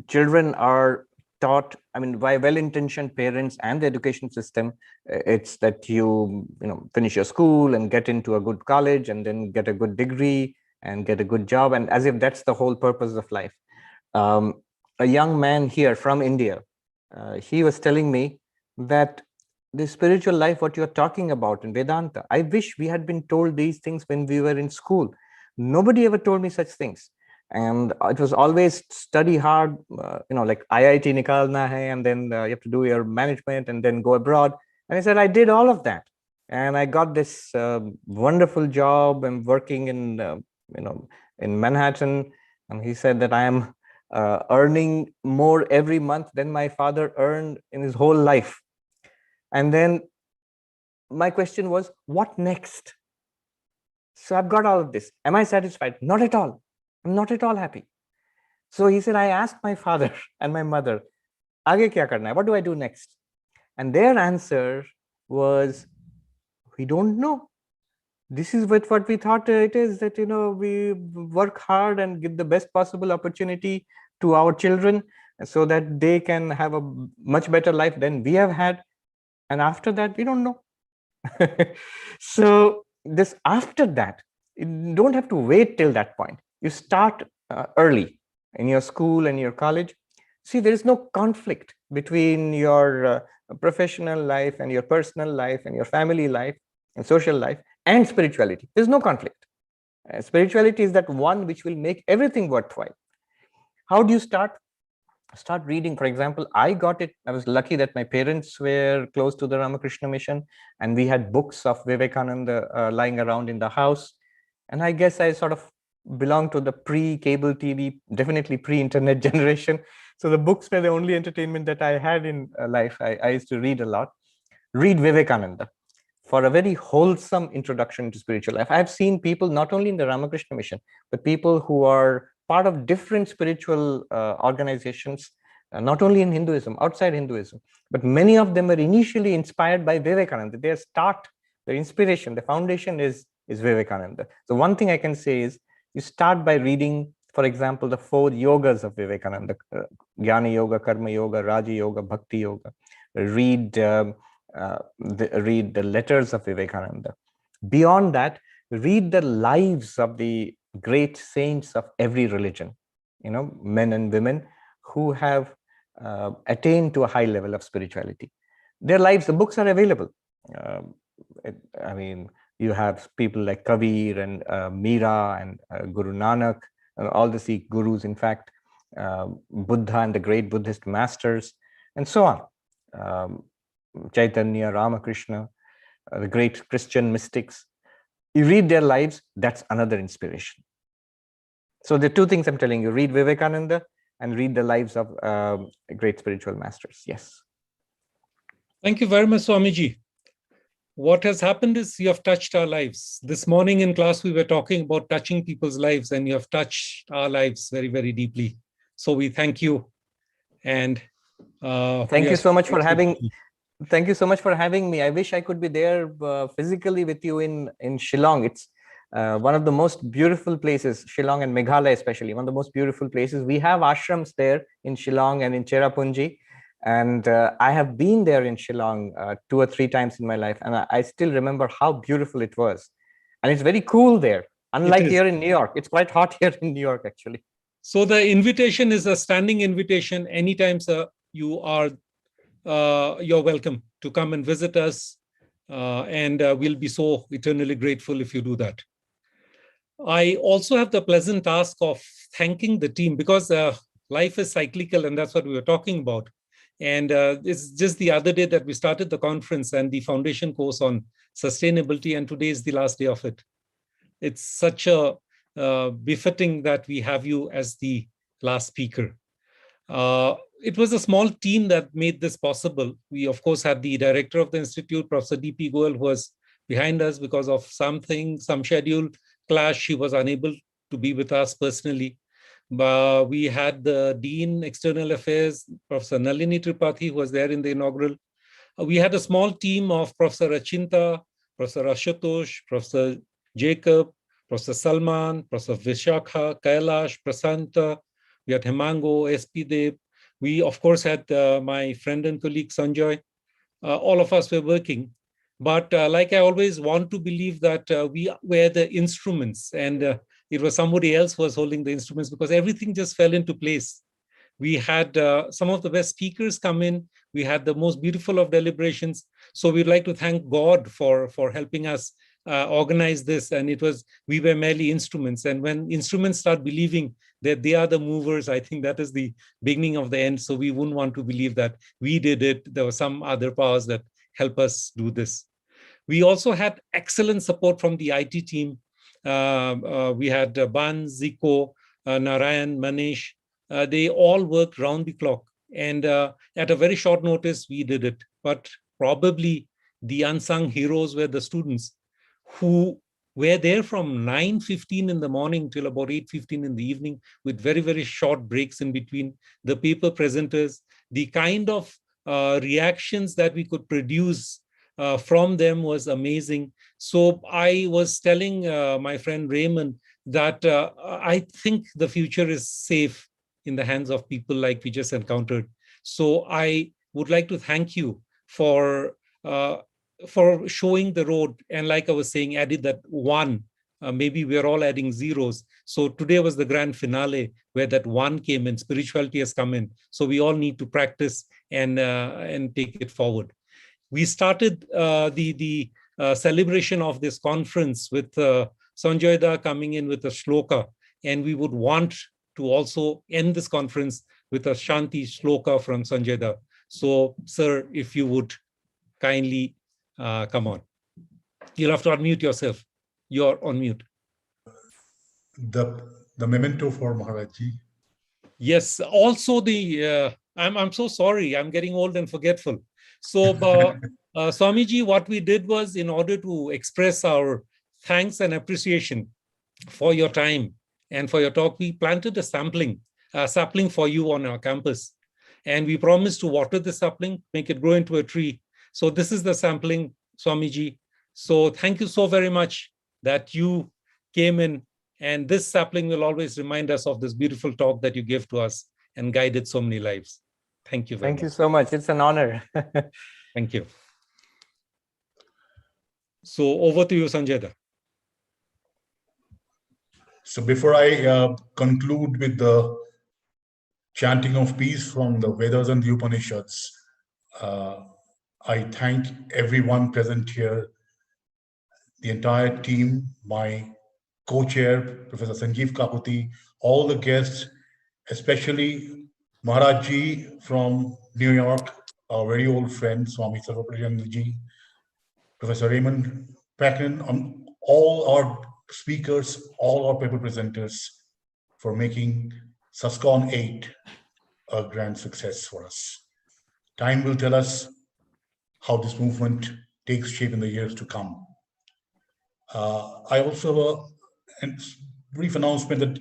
children are taught, I mean, by well-intentioned parents and the education system, it's that you finish your school and get into a good college and then get a good degree and get a good job, and as if that's the whole purpose of life. A young man here from India, he was telling me that the spiritual life, what you're talking about in Vedanta, I wish we had been told these things when we were in school. Nobody ever told me such things. And it was always study hard, like IIT nikalna hai, and then you have to do your management and then go abroad. And I said, I did all of that. And I got this wonderful job. I'm working in Manhattan. And he said that I am earning more every month than my father earned in his whole life. And then my question was, what next? So I've got all of this. Am I satisfied? Not at all. I'm not at all happy. So he said, I asked my father and my mother, Aage kya karna hai? What do I do next? And their answer was, we don't know. This is what we thought it is, that, we work hard and give the best possible opportunity to our children so that they can have a much better life than we have had. And after that, we don't know. So this, after that, you don't have to wait till that point. You start early in your school and your college. See, there is no conflict between your professional life and your personal life and your family life and social life and spirituality. There's no conflict. Spirituality is that one which will make everything worthwhile. How do you start? Start reading. For example, I got it. I was lucky that my parents were close to the Ramakrishna mission, and we had books of Vivekananda lying around in the house. And I guess I sort of belong to the pre-cable TV, definitely pre-internet generation. So the books were the only entertainment that I had in life. I used to read a lot. Read Vivekananda for a very wholesome introduction to spiritual life. I've seen people not only in the Ramakrishna mission, but people who are part of different spiritual organizations, not only in Hinduism, outside Hinduism, but many of them are initially inspired by Vivekananda. Their start, their inspiration, the foundation is Vivekananda. So one thing I can say is, you start by reading, for example, the 4 yogas of Vivekananda: Jnana Yoga, Karma Yoga, Raja Yoga, Bhakti Yoga. Read the letters of Vivekananda. Beyond that, read the lives of the great saints of every religion, men and women who have attained to a high level of spirituality. Their lives, the books are available. I mean, you have people like Kabir and Meera and Guru Nanak, all the Sikh gurus, in fact, Buddha and the great Buddhist masters, and so on. Chaitanya, Ramakrishna, the great Christian mystics. You read their lives, that's another inspiration. So the 2 things I'm telling you: read Vivekananda and read the lives of great spiritual masters. Yes. Thank you very much, Swamiji. What has happened is you have touched our lives. This morning in class, we were talking about touching people's lives, and you have touched our lives very, very deeply. So we thank you. And thank you so much for having. Thank you so much for having me. I wish I could be there physically with you in Shillong. It's one of the most beautiful places, Shillong and Meghalaya especially, one of the most beautiful places. We have ashrams there in Shillong and in Cherrapunji. And I have been there in Shillong 2 or 3 times in my life. And I still remember how beautiful it was. And it's very cool there. Unlike here in New York. It's quite hot here in New York, actually. So the invitation is a standing invitation. Anytime, sir, you're welcome to come and visit us, and we'll be so eternally grateful if you do that. I also have the pleasant task of thanking the team, because life is cyclical, and that's what we were talking about. And it's just the other day that we started the conference and the foundation course on sustainability, and today is the last day of it. It's such a befitting that we have you as the last speaker. It was a small team that made this possible. We, of course, had the director of the institute, Professor D.P. Goel, who was behind us because of some schedule clash. She was unable to be with us personally. But we had the Dean, External Affairs, Professor Nalini Tripathi, who was there in the inaugural. We had a small team of Professor Achinta, Professor Ashutosh, Professor Jacob, Professor Salman, Professor Vishakha, Kailash, Prasanta, we had Hemango, SP Dev. We, of course, had my friend and colleague Sanjoy. All of us were working. But like I always want to believe that we were the instruments, and it was somebody else who was holding the instruments, because everything just fell into place. We had some of the best speakers come in. We had the most beautiful of deliberations. So we'd like to thank God for helping us organize this. And we were merely instruments. And when instruments start believing that they are the movers, I think that is the beginning of the end. So we wouldn't want to believe that we did it. There were some other powers that help us do this. We also had excellent support from the IT team. We had Ban, Zico, Narayan, Manish. They all worked round the clock. And at a very short notice, we did it. But probably the unsung heroes were the students who were there from 9:15 in the morning till about 8:15 in the evening, with very, very short breaks in between. The paper presenters, the kind of reactions that we could produce from them was amazing. So I was telling my friend Raymond that I think the future is safe in the hands of people like we just encountered. So I would like to thank you for showing the road. And like I was saying, added that one, maybe we're all adding zeros. So today was the grand finale where that one came in, spirituality has come in. So we all need to practice and take it forward. We started the celebration of this conference with Sanjoy Da coming in with a shloka, and we would want to also end this conference with a Shanti shloka from Sanjoy Da. So, sir, if you would kindly come on. You'll have to unmute yourself. You're on mute. The memento for Maharajji. Yes, also I'm so sorry, I'm getting old and forgetful. So, Swamiji, what we did was, in order to express our thanks and appreciation for your time and for your talk, we planted a sapling for you on our campus. And we promised to water the sapling, make it grow into a tree. So this is the sapling, Swamiji. So thank you so very much that you came in. And this sapling will always remind us of this beautiful talk that you gave to us and guided so many lives. Thank you very much. Thank you so much. It's an honor. Thank you. So over to you, Sanjay. So before I conclude with the chanting of peace from the Vedas and the Upanishads, I thank everyone present here, the entire team, my co-chair, Professor Sanjeev Kaputi, all the guests, especially Maharajji from New York, our very old friend, Swami Sarvapriyananda, Professor Raymond, Paquin, all our speakers, all our paper presenters for making Suscon 8 a grand success for us. Time will tell us how this movement takes shape in the years to come. I also have a brief announcement that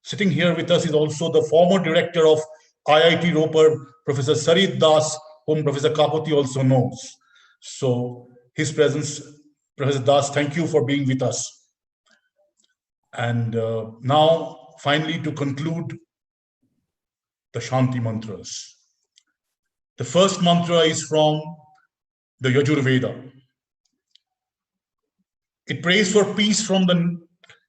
sitting here with us is also the former director of IIT Ropar, Professor Sarit Das, whom Professor Kaputi also knows. So his presence, Professor Das, thank you for being with us. And now, finally, to conclude the Shanti mantras. The first mantra is from the Yajurveda. It prays for peace from the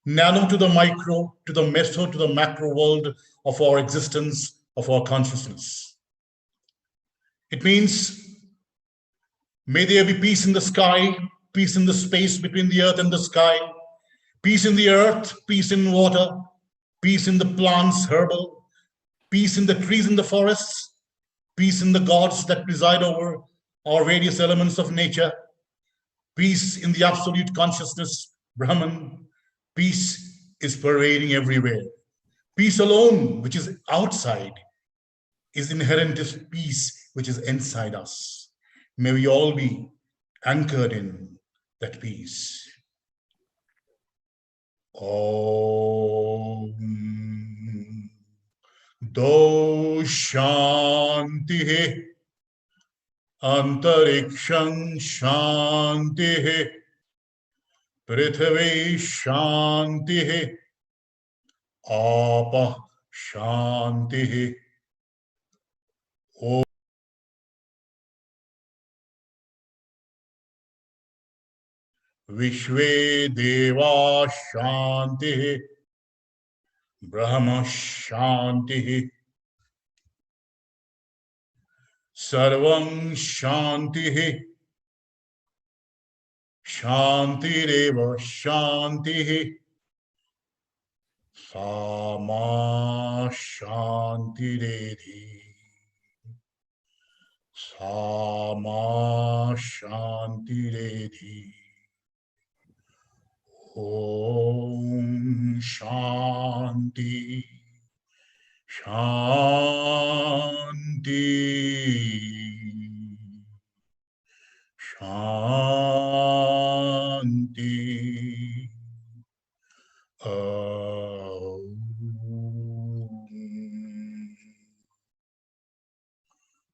nano to the micro, to the meso to the macro world of our existence, of our consciousness. It means, may there be peace in the sky, peace in the space between the earth and the sky, peace in the earth, peace in water, peace in the plants, herbal, peace in the trees and the forests, peace in the gods that preside over our various elements of nature, peace in the absolute consciousness, Brahman. Peace is pervading everywhere. Peace alone, which is outside, is inherent in peace, which is inside us. May we all be anchored in that peace. Om Do Shanti Antariksham Shanti Prithvi Shanti Apa Shanti. Om. Vishve Deva Shanti. Brahma Shanti. Sarvam Shanti. Shantireva Shanti. Sama Shantiredi. Sama Shantiredi. Om Shanti. Shanti. Shanti.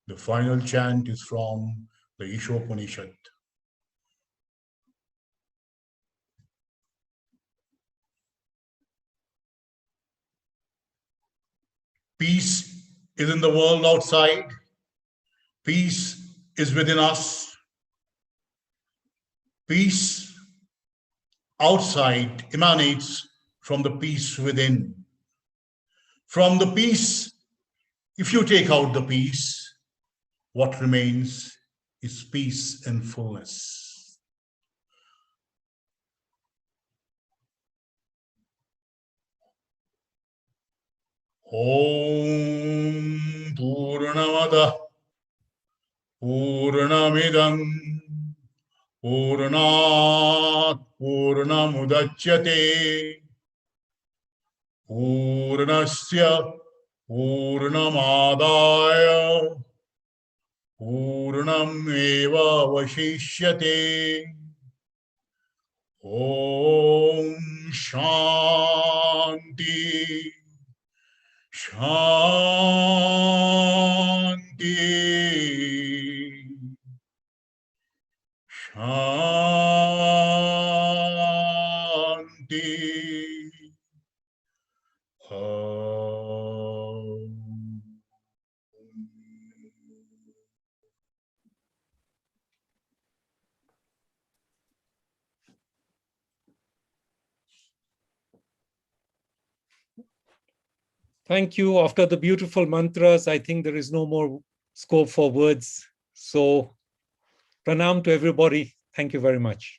The final chant is from the Ishopanishad. Peace is in the world outside. Peace is within us. Peace outside emanates from the peace within. From the peace, if you take out the peace, what remains is peace and fullness. Om Purnamada Purnamidam Purnat Purnamudachyate Purnasya Purnamadaya Purnam eva vashishyate. Om Shanti. Shanti. Shanti. Thank you. After the beautiful mantras, I think there is no more scope for words. So, pranam to everybody. Thank you very much.